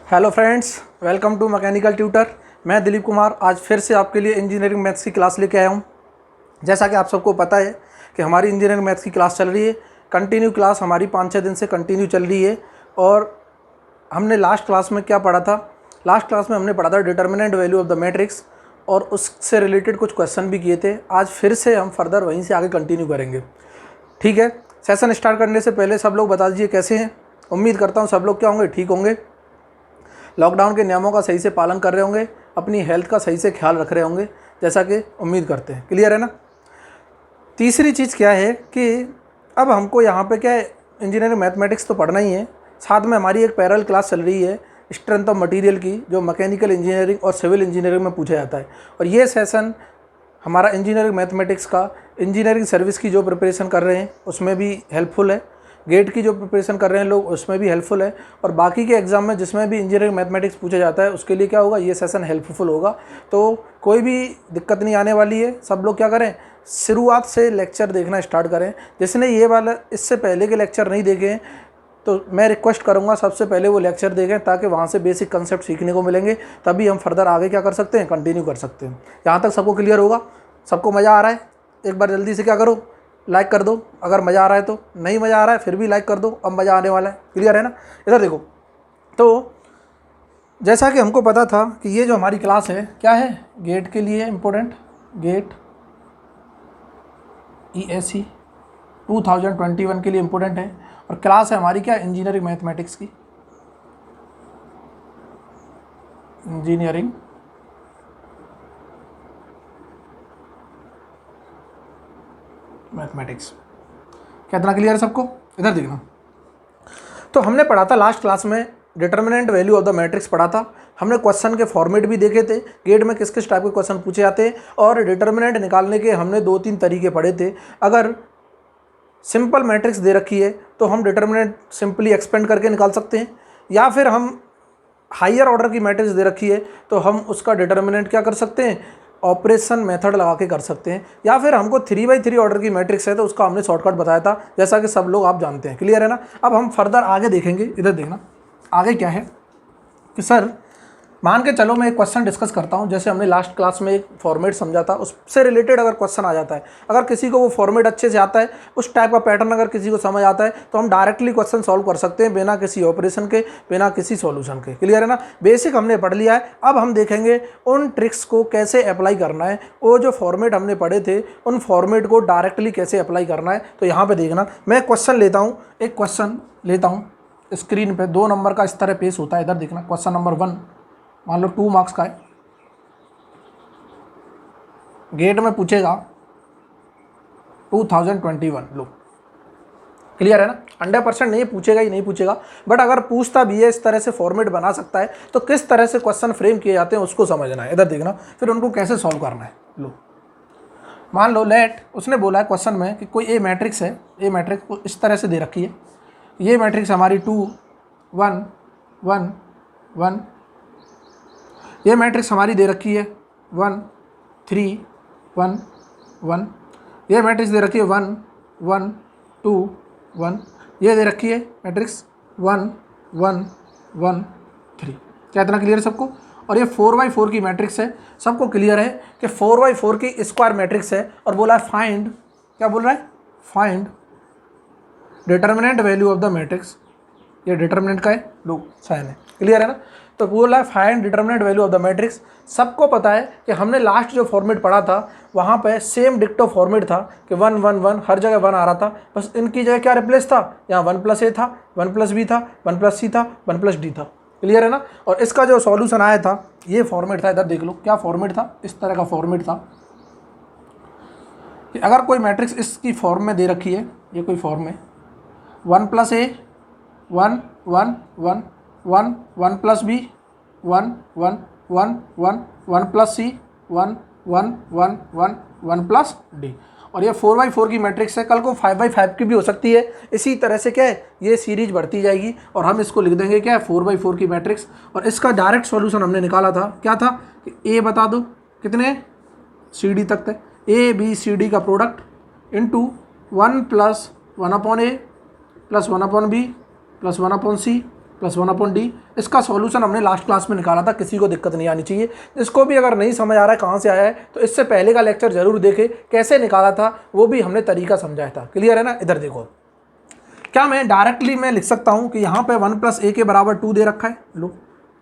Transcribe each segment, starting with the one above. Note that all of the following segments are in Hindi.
Hello friends, welcome to mechanical tutor. मैं दिलीप कुमार आज फिर से आपके लिए इंजीनियरिंग मैथ्स की क्लास लेके आया हूँ। जैसा कि आप सबको पता है कि हमारी इंजीनियरिंग मैथ्स की क्लास चल रही है। कंटिन्यू क्लास हमारी 5-6 दिन से कंटिन्यू चल रही है। और हमने लास्ट क्लास में क्या पढ़ा था? लास्ट क्लास में हमने पढ़ा था determinant value of the matrix और उससे रिलेटेड कुछ क्वेश्चन भी किए थे। आज फिर से हम फर्दर वहीं से आगे कंटिन्यू करेंगे। ठीक है, सेशन स्टार्ट करने से पहले सब लोग बता दीजिए कैसे हैं। उम्मीद करता हूँ सब लोग क्या होंगे, ठीक होंगे, लॉकडाउन के नियमों का सही से पालन कर रहे होंगे, अपनी हेल्थ का सही से ख्याल रख रहे होंगे, जैसा कि उम्मीद करते हैं। क्लियर है ना? तीसरी चीज़ क्या है कि अब हमको यहाँ पे क्या है, इंजीनियरिंग मैथमेटिक्स तो पढ़ना ही है, साथ में हमारी एक पैरेलल क्लास चल रही है स्ट्रेंथ ऑफ मटेरियल की, जो मैकेनिकल इंजीनियरिंग और सिविल इंजीनियरिंग में पूछा जाता है। और ये सेशन हमारा इंजीनियरिंग मैथमेटिक्स का इंजीनियरिंग सर्विस की जो प्रिपरेशन कर रहे हैं उसमें भी हेल्पफुल है, गेट की जो प्रिपरेशन कर रहे हैं लोग उसमें भी हेल्पफुल है, और बाकी के एग्जाम में जिसमें भी इंजीनियरिंग मैथमेटिक्स पूछा जाता है उसके लिए क्या होगा, ये सेशन हेल्पफुल होगा। तो कोई भी दिक्कत नहीं आने वाली है। सब लोग क्या करें, शुरुआत से लेक्चर देखना स्टार्ट करें। जिसने ये वाला इससे पहले के लेक्चर नहीं देखे हैं तो मैं रिक्वेस्ट करूंगा सबसे पहले वो लेक्चर देखें, ताकि वहाँ से बेसिक कंसेप्ट सीखने को मिलेंगे, तभी हम फर्दर आगे क्या कर सकते हैं, कंटिन्यू कर सकते हैं। यहाँ तक सबको क्लियर होगा? सबको मज़ा आ रहा है? एक बार जल्दी से क्या करो, लाइक कर दो अगर मज़ा आ रहा है तो। नहीं मज़ा आ रहा है फिर भी लाइक कर दो, अब मज़ा आने वाला है। क्लियर है ना? इधर देखो, तो जैसा कि हमको पता था कि ये जो हमारी क्लास है क्या है, गेट के लिए इम्पोर्टेंट, गेट ESE 2021 के लिए इम्पोर्टेंट है। और क्लास है हमारी क्या, इंजीनियरिंग मैथमेटिक्स की, इंजीनियरिंग मैथमेटिक्स। कितना क्लियर है सबको? इधर देखना, तो हमने पढ़ा था लास्ट क्लास में determinant value of the matrix पढ़ा था। हमने क्वेश्चन के फॉर्मेट भी देखे थे, गेट में किस किस टाइप के क्वेश्चन पूछे जाते हैं, और डिटर्मिनेंट निकालने के हमने 2-3 तरीके पढ़े थे। अगर सिंपल मैट्रिक्स दे रखी है तो हम डिटर्मिनेंट सिंपली एक्सपेंड करके निकाल सकते हैं, या फिर हम हायर ऑर्डर की मैट्रिक्स दे रखी है तो हम उसका डिटर्मिनेंट क्या कर सकते हैं, ऑपरेशन मेथड लगा के कर सकते हैं, या फिर हमको 3/3 ऑर्डर की मैट्रिक्स है तो उसका हमने शॉर्टकट बताया था, जैसा कि सब लोग आप जानते हैं। क्लियर है ना? अब हम फर्दर आगे देखेंगे। इधर देखना, आगे क्या है कि सर मान के चलो मैं एक क्वेश्चन डिस्कस करता हूं, जैसे हमने लास्ट क्लास में एक फॉर्मेट समझा था, उससे रिलेटेड अगर क्वेश्चन आ जाता है, अगर किसी को वो फॉर्मेट अच्छे से आता है, उस टाइप का पैटर्न अगर किसी को समझ आता है, तो हम डायरेक्टली क्वेश्चन सॉल्व कर सकते हैं बिना किसी ऑपरेशन के, बिना किसी सॉल्यूशन के। क्लियर है ना? बेसिक हमने पढ़ लिया है। अब हम देखेंगे उन ट्रिक्स को कैसे अप्लाई करना है, वो जो फॉर्मेट हमने पढ़े थे उन फॉर्मेट को डायरेक्टली कैसे अप्लाई करना है। तो यहाँ पर देखना, मैं क्वेश्चन लेता हूँ, एक क्वेश्चन लेता हूँ स्क्रीन पे, 2 नंबर का इस तरह पेश होता है। इधर देखना, क्वेश्चन नंबर 1 मान लो 2 मार्क्स का है, गेट में पूछेगा 2021। लो, क्लियर है ना? 100% नहीं पूछेगा ही नहीं पूछेगा, बट अगर पूछता भी है, इस तरह से फॉर्मेट बना सकता है, तो किस तरह से क्वेश्चन फ्रेम किए जाते हैं उसको समझना है। इधर देखना, फिर उनको कैसे सॉल्व करना है। लो, मान लो लेट, उसने बोला है क्वेश्चन में कि कोई ए मैट्रिक्स है, ए मैट्रिक्स को इस तरह से दे रखी है, ये मैट्रिक्स हमारी 2 1 1 1, ये मैट्रिक्स हमारी दे रखी है 1 3 1 1, ये मैट्रिक्स दे रखी है 1 1 2 1, ये दे रखी है मैट्रिक्स 1 1 1 3। क्या इतना क्लियर है सबको? और ये 4/4 की मैट्रिक्स है, सबको क्लियर है कि 4/4 की स्क्वायर मैट्रिक्स है। और बोला है फाइंड, क्या बोल रहा है, find determinant value of the matrix. ये डिटर्मिनेंट का है, लो साइन है। क्लियर है ना? तो बोला है find determinant value of the matrix. सबको पता है कि हमने लास्ट जो फॉर्मेट पढ़ा था वहाँ पे सेम डिक्टो फॉर्मेट था कि 1 1 1, हर जगह 1 आ रहा था, बस इनकी जगह क्या रिप्लेस था, यहाँ 1+a था, 1+b था, 1+c था, 1+d था। क्लियर है ना? और इसका जो सॉल्यूशन आया था ये फॉर्मेट था। इधर देख लो क्या फॉर्मेट था, इस तरह का फॉर्मेट था कि अगर कोई मैट्रिक्स इसकी फॉर्म में दे रखी है, ये कोई फॉर्म है, 1+a 1 1 1 1 1+b 1 1 1 1 1+c 1 1 1 1 1+d। और ये 4/4 की मैट्रिक्स है, कल को 5/5 की भी हो सकती है। इसी तरह से क्या है, ये सीरीज बढ़ती जाएगी और हम इसको लिख देंगे क्या है, 4/4 की मैट्रिक्स। और इसका डायरेक्ट सॉल्यूशन हमने निकाला था, क्या था कि ए बता दो कितने, CD तक थे, ABCD का product into 1 + 1/a + 1/b + 1/c plus 1/d। इसका सॉल्यूशन हमने लास्ट क्लास में निकाला था, किसी को दिक्कत नहीं आनी चाहिए। इसको भी अगर नहीं समझ आ रहा है कहाँ से आया है तो इससे पहले का लेक्चर जरूर देखे, कैसे निकाला था वो भी हमने तरीका समझाया था। क्लियर है ना? इधर देखो, क्या मैं डायरेक्टली मैं लिख सकता हूँ कि यहाँ पे 1 + a के बराबर 2 दे रखा है, लो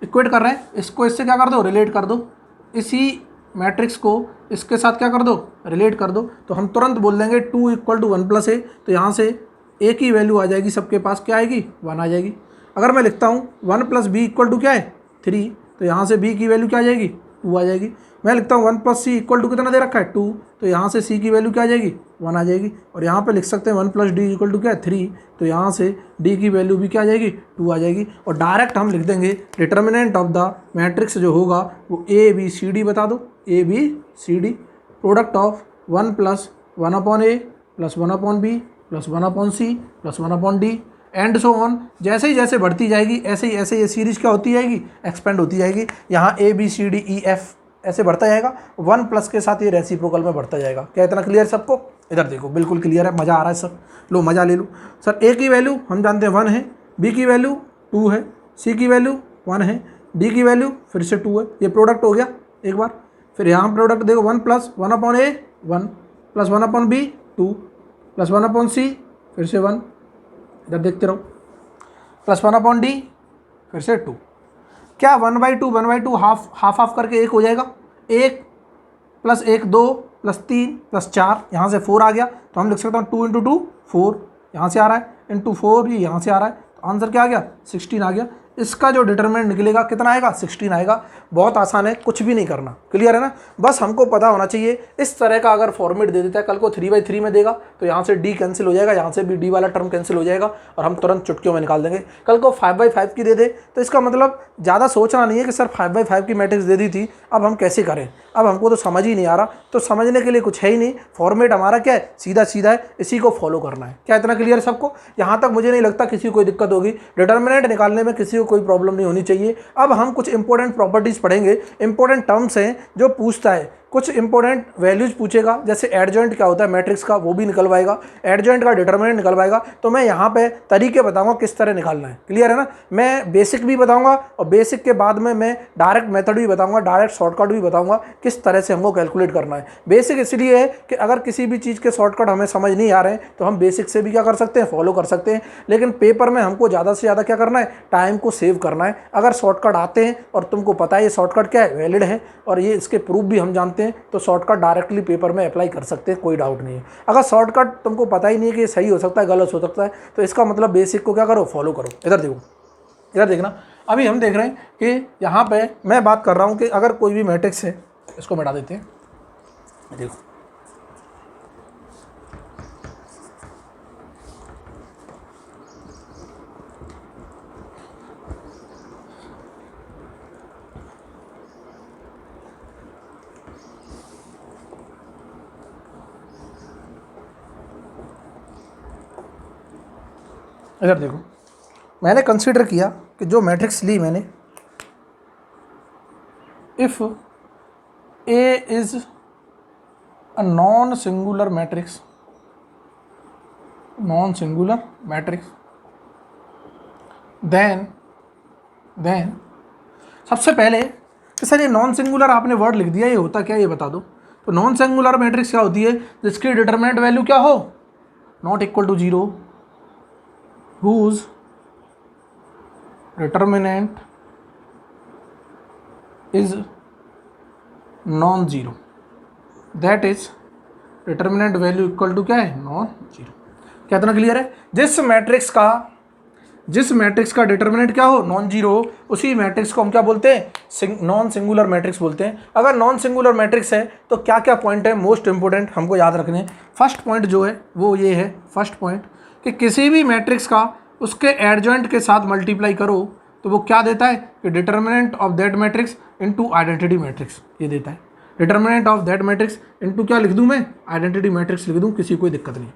इक्वेट कर रहे हैं, इसको इससे क्या कर दो, रिलेट कर दो, इसी मैट्रिक्स को इसके साथ क्या कर दो, रिलेट कर दो, तो हम तुरंत बोल देंगे 2 = 1 + a। तो यहाँ से a की वैल्यू आ जाएगी, सबके पास क्या आएगी, 1 आ जाएगी। अगर मैं लिखता हूँ 1 + b = क्या है, 3, तो यहाँ से b की वैल्यू क्या आ जाएगी, 2 आ जाएगी। मैं लिखता हूँ 1 + c = कितना दे रखा है, 2, तो यहाँ से c की वैल्यू क्या आ जाएगी, 1 आ जाएगी। और यहाँ पे लिख सकते हैं 1 + d = क्या है, 3, तो यहाँ से d की वैल्यू भी क्या आ जाएगी, 2 आ जाएगी। और डायरेक्ट हम लिख देंगे डिटर्मिनेंट ऑफ द मैट्रिक्स जो होगा वो ABCD बता दो, ABCD product of 1 + 1/a + 1/b + 1/c + 1/d and so on. जैसे ही जैसे बढ़ती जाएगी ऐसे ही ये सीरीज क्या होती जाएगी, एक्सपेंड होती जाएगी। यहाँ ABCDEF ऐसे बढ़ता जाएगा, 1 प्लस के साथ ये रेसिप्रोकल में बढ़ता जाएगा। क्या इतना क्लियर सबको? इधर देखो, बिल्कुल क्लियर है, मज़ा आ रहा है सर, लो मज़ा ले लो। सर A की वैल्यू हम जानते हैं 1 है, B की वैल्यू 2 है, C की वैल्यू 1 है, D की वैल्यू फिर से 2 है। ये प्रोडक्ट हो गया एक बार। फिर यहाँ प्रोडक्ट देखो 1 + 1/a 1 + 1/b 2 + 1/c फिर से 1, इधर देखते रहो, + 1/d फिर से 2। क्या 1/2 हाफ करके 1 हो जाएगा, 1 + 1 2 + 3 + 4, यहाँ से 4 आ गया, तो हम लिख सकते हैं 2 × 2 4, यहाँ से आ रहा है, इंटू 4 ही यहाँ से आ रहा है, तो आंसर क्या आ गया, 16 आ गया। इसका जो डिटरमिनेंट निकलेगा कितना आएगा, 16 आएगा। बहुत आसान है, कुछ भी नहीं करना। क्लियर है ना? बस हमको पता होना चाहिए। इस तरह का अगर फॉर्मेट दे देता है, कल को 3/3 में देगा तो यहाँ से d कैंसिल हो जाएगा, यहाँ से भी d वाला टर्म कैंसिल हो जाएगा और हम तुरंत चुटकियों में निकाल देंगे। कल को 5/5 की दे दे तो इसका मतलब ज़्यादा सोचना नहीं है कि सर 5/5 की मैट्रिक्स दे दी थी, अब हम कैसे करें, अब हमको तो समझ ही नहीं आ रहा। तो समझने के लिए कुछ है ही नहीं, फॉर्मेट हमारा क्या है, सीधा सीधा है, इसी को फॉलो करना है। क्या इतना क्लियर सबको? यहाँ तक मुझे नहीं लगता किसी को कोई दिक्कत होगी। डिटर्मिनेंट निकालने में किसी को कोई प्रॉब्लम नहीं होनी चाहिए। अब हम कुछ इंपॉर्टेंट प्रॉपर्टीज पढ़ेंगे, इंपॉर्टेंट टर्म्स हैं जो पूछता है, कुछ इंपॉर्टेंट वैल्यूज पूछेगा, जैसे एडजॉइंट क्या होता है मैट्रिक्स का वो भी निकलवाएगा, एडजॉइंट का डिटरमिनेंट निकलवाएगा। तो मैं यहाँ पे तरीके बताऊंगा किस तरह निकालना है। क्लियर है ना? मैं बेसिक भी बताऊंगा और बेसिक के बाद में मैं डायरेक्ट मेथड भी बताऊंगा, डायरेक्ट शॉर्टकट भी बताऊंगा किस तरह से हमको कैलकुलेट करना है। बेसिक इसलिए है कि अगर किसी भी चीज़ के शॉर्टकट हमें समझ नहीं आ रहे हैं तो हम बेसिक से भी क्या कर सकते हैं, फॉलो कर सकते हैं। लेकिन पेपर में हमको ज़्यादा से ज़्यादा क्या करना है, टाइम को सेव करना है। अगर शॉर्टकट आते हैं और तुमको पता है ये शॉर्टकट क्या है, वैलिड है और ये इसके प्रूफ भी हम जानते हैं, तो शॉर्टकट डायरेक्टली पेपर में अप्लाई कर सकते हैं, कोई डाउट नहीं है। अगर शॉर्टकट तुमको पता ही नहीं है कि सही हो सकता है, गलत हो सकता है, तो इसका मतलब बेसिक को क्या करो, फॉलो करो। इधर देखो, इधर देखना, अभी हम देख रहे हैं कि यहाँ पे मैं बात कर रहा हूँ कि अगर कोई भी मैट्रिक्स है, इसको मिटा देते हैं, देखो इधर देखो, मैंने कंसीडर किया कि जो मैट्रिक्स ली मैंने, if A is a non singular matrix, then सबसे पहले कि सर ये नॉन सिंगुलर आपने वर्ड लिख दिया, ये होता क्या ये बता दो। तो नॉन सिंगुलर मैट्रिक्स क्या होती है, जिसकी डिटरमिनेंट वैल्यू क्या हो, not equal to 0, whose determinant is non-zero, that is determinant value equal to क्या है, non-zero। क्या इतना क्लियर है? जिस मैट्रिक्स का डिटर्मिनेंट क्या हो, नॉन जीरो हो, उसी मैट्रिक्स को हम क्या बोलते हैं, नॉन सिंगुलर मैट्रिक्स बोलते हैं। अगर नॉन सिंगुलर मैट्रिक्स है तो क्या क्या पॉइंट है मोस्ट इंपोर्टेंट हमको याद रखने हैं। फर्स्ट पॉइंट जो है वो ये है, फर्स्ट पॉइंट कि किसी भी मैट्रिक्स का उसके एडजॉइंट के साथ मल्टीप्लाई करो तो वो क्या देता है कि determinant of that matrix into identity matrix, ये देता है। Determinant of that matrix into क्या लिख दूं मैं, आइडेंटिटी मैट्रिक्स लिख दूं, किसी कोई दिक्कत नहीं।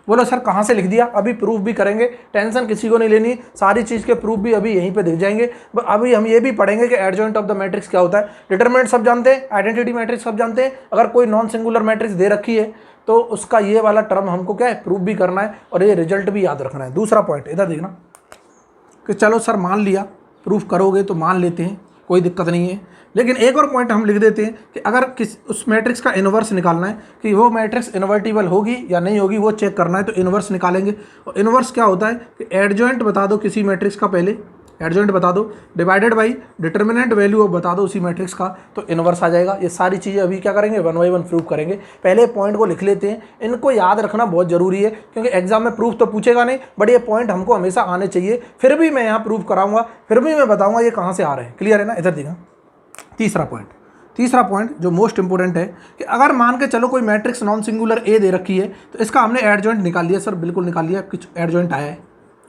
बोलो सर कहाँ से लिख दिया, अभी प्रूफ भी करेंगे, टेंशन किसी को नहीं लेनी, सारी चीज़ के प्रूफ भी अभी यहीं पे दिख जाएंगे। अभी हम ये भी पढ़ेंगे कि एडजॉइंट ऑफ द मैट्रिक्स क्या होता है। डिटर्मिनेंट सब जानते हैं, आइडेंटिटी मैट्रिक्स सब जानते हैं। अगर कोई नॉन सिंगुलर मैट्रिक्स दे रखी है तो उसका ये वाला टर्म हमको क्या है, प्रूफ भी करना है और ये रिजल्ट भी याद रखना है। दूसरा पॉइंट इधर देखना, कि चलो सर मान लिया, प्रूफ करोगे तो मान लेते हैं, कोई दिक्कत नहीं है। लेकिन एक और पॉइंट हम लिख देते हैं कि अगर उस मैट्रिक्स का इन्वर्स निकालना है कि वो मैट्रिक्स इन्वर्टिबल होगी या नहीं होगी, वो चेक करना है, तो इन्वर्स निकालेंगे। और इन्वर्स क्या होता है कि एडजॉइंट बता दो किसी मैट्रिक्स का, पहले एडजॉइंट बता दो, डिवाइडेड बाई डिटर्मिनेंट वैल्यू बता दो उसी मैट्रिक्स का, तो इन्वर्स आ जाएगा। ये सारी चीज़ें अभी क्या करेंगे, 1 बाई 1 प्रूव करेंगे। पहले पॉइंट को लिख लेते हैं, इनको याद रखना बहुत ज़रूरी है, क्योंकि एग्जाम में प्रूफ तो पूछेगा नहीं, बट ये पॉइंट हमको हमेशा आने चाहिए। फिर भी मैं यहाँ प्रूव कराऊंगा, फिर भी मैं बताऊँगा ये कहाँ से आ रहे हैं। क्लियर है ना? इधर देखा तीसरा पॉइंट जो मोस्ट इंपोर्टेंट है कि अगर मान के चलो कोई मैट्रिक्स नॉन सिंगुलर ए दे रखी है, तो इसका हमने एडजॉइंट निकाल लिया। सर बिल्कुल निकाल लिया, कुछ एडजॉइंट आया है,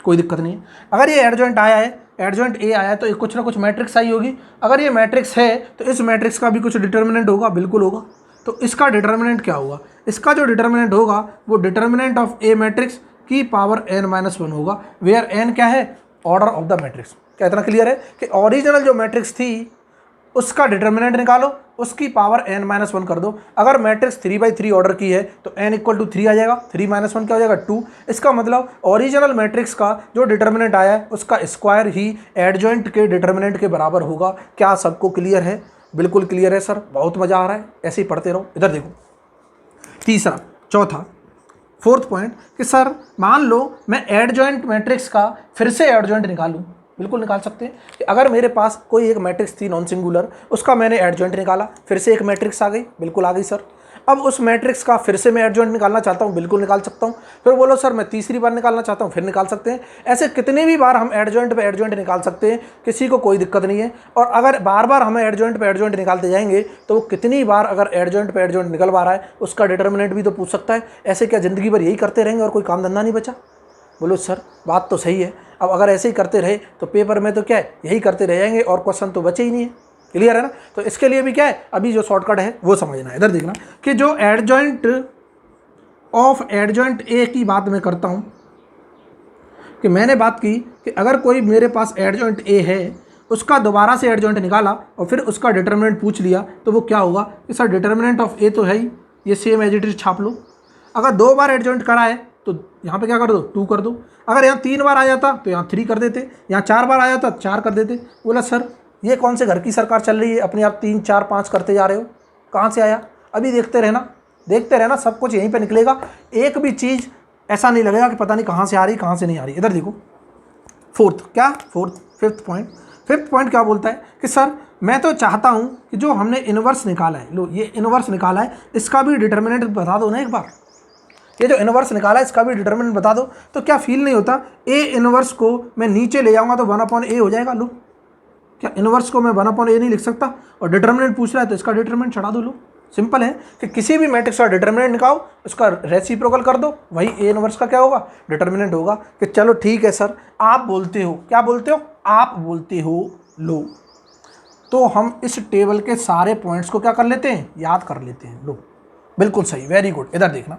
कोई दिक्कत नहीं है। अगर ये एडजॉइंट आया है, एडजॉइंट ए आया है, तो कुछ ना कुछ मैट्रिक्स आई होगी। अगर ये मैट्रिक्स है तो इस मैट्रिक्स का भी कुछ डिटर्मिनेंट होगा, बिल्कुल होगा। तो इसका डिटर्मिनेंट क्या होगा? इसका जो डिटर्मिनेंट होगा वो डिटर्मिनेंट ऑफ ए मैट्रिक्स की पावर n-1 होगा, वेयर n क्या है, ऑर्डर ऑफ द मैट्रिक्स। क्या इतना क्लियर है कि ओरिजिनल जो मैट्रिक्स थी उसका डिटर्मिनेंट निकालो, उसकी पावर n-1 कर दो। अगर मैट्रिक्स 3/3 ऑर्डर की है तो n = 3 आ जाएगा, 3-1 क्या हो जाएगा, 2। इसका मतलब ओरिजिनल मैट्रिक्स का जो डिटर्मिनेंट आया है उसका स्क्वायर ही एडजॉइंट के डिटर्मिनेंट के बराबर होगा। क्या सबको क्लियर है? बिल्कुल क्लियर है सर, बहुत मज़ा आ रहा है, ऐसे ही पढ़ते रहो। इधर देखो, फोर्थ पॉइंट कि सर मान लो मैं एडजॉइंट मैट्रिक्स का फिर से एडजॉइंट निकालूं, बिल्कुल निकाल सकते हैं कि अगर मेरे पास कोई एक मैट्रिक्स थी नॉन सिंगुलर, उसका मैंने एडजॉइंट निकाला, फिर से एक मैट्रिक्स आ गई, बिल्कुल आ गई सर। अब उस मैट्रिक्स का फिर से मैं एडजॉइंट निकालना चाहता हूँ, बिल्कुल निकाल सकता हूँ। फिर बोलो सर मैं तीसरी बार निकालना चाहता हूँ, फिर निकाल सकते हैं। ऐसे कितनी भी बार हम एडजॉइंट पे एडजॉइंट निकाल सकते हैं, किसी को कोई दिक्कत नहीं है। और अगर बार बार हमें एडजॉइंट पे एडजॉइंट निकालते जाएंगे तो वो कितनी बार अगर एडजॉइंट पे एडजॉइंट निकल पा रहा है उसका डिटर्मिनेंट भी तो पूछ सकता है। ऐसे क्या ज़िंदगी भर यही करते रहेंगे और कोई काम धंधा नहीं बचा? बोलो सर बात तो सही है। अब अगर ऐसे ही करते रहे तो पेपर में तो क्या है, यही करते रह जाएंगे और क्वेश्चन तो बचे ही नहीं है। क्लियर है ना? तो इसके लिए भी क्या है, अभी जो शॉर्टकट है वो समझना है। इधर देखना कि जो एडजॉइंट ऑफ एडजॉइंट ए की बात मैं करता हूँ, कि मैंने बात की कि अगर कोई मेरे पास एडजॉइंट ए है, उसका दोबारा से एडजॉइंट निकाला और फिर उसका डिटर्मिनेंट पूछ लिया, तो वो क्या होगा कि सर डिटर्मिनेंट ऑफ ए तो है ही, ये सेम एज इट इज छाप लो। अगर 2 बार एडजॉइंट कराए तो यहाँ पे क्या कर दो, 2 कर दो। अगर यहाँ 3 बार आ जाता तो यहाँ 3 कर देते, यहाँ 4 बार आ जाता 4 कर देते। बोला सर ये कौन से घर की सरकार चल रही है, अपने आप 3, 4, 5 करते जा रहे हो, कहाँ से आया? अभी देखते रहना, सब कुछ यहीं पे निकलेगा। एक भी चीज़ ऐसा नहीं लगेगा कि पता नहीं कहाँ से आ रही, कहाँ से नहीं आ रही। इधर देखो फिफ्थ पॉइंट क्या बोलता है कि सर मैं तो चाहता हूँ कि जो हमने इन्वर्स निकाला है, लो ये इन्वर्स निकाला है, इसका भी डिटर्मिनेंट बता दो ना एक बार। ये जो इन्वर्स निकाला है इसका भी डिटर्मिनेंट बता दो। तो क्या फील नहीं होता, ए इन्वर्स को मैं नीचे ले जाऊंगा तो 1/a हो जाएगा। लो क्या इन्वर्स को मैं 1/a नहीं लिख सकता? और डिटर्मिनेंट पूछ रहा है तो इसका डिटर्मिनेंट चढ़ा दो। लो सिंपल है कि किसी भी मैट्रिक्स का डिटर्मिनेंट निकालो, उसका रेसिप्रोकल कर दो, वही ए इन्वर्स का क्या होगा, डिटर्मिनेंट होगा। कि चलो ठीक है सर, आप बोलते हो, क्या बोलते हो, आप बोलते हो। लो तो हम इस टेबल के सारे पॉइंट्स को क्या कर लेते हैं, याद कर लेते हैं। लो बिल्कुल सही, वेरी गुड। इधर देखना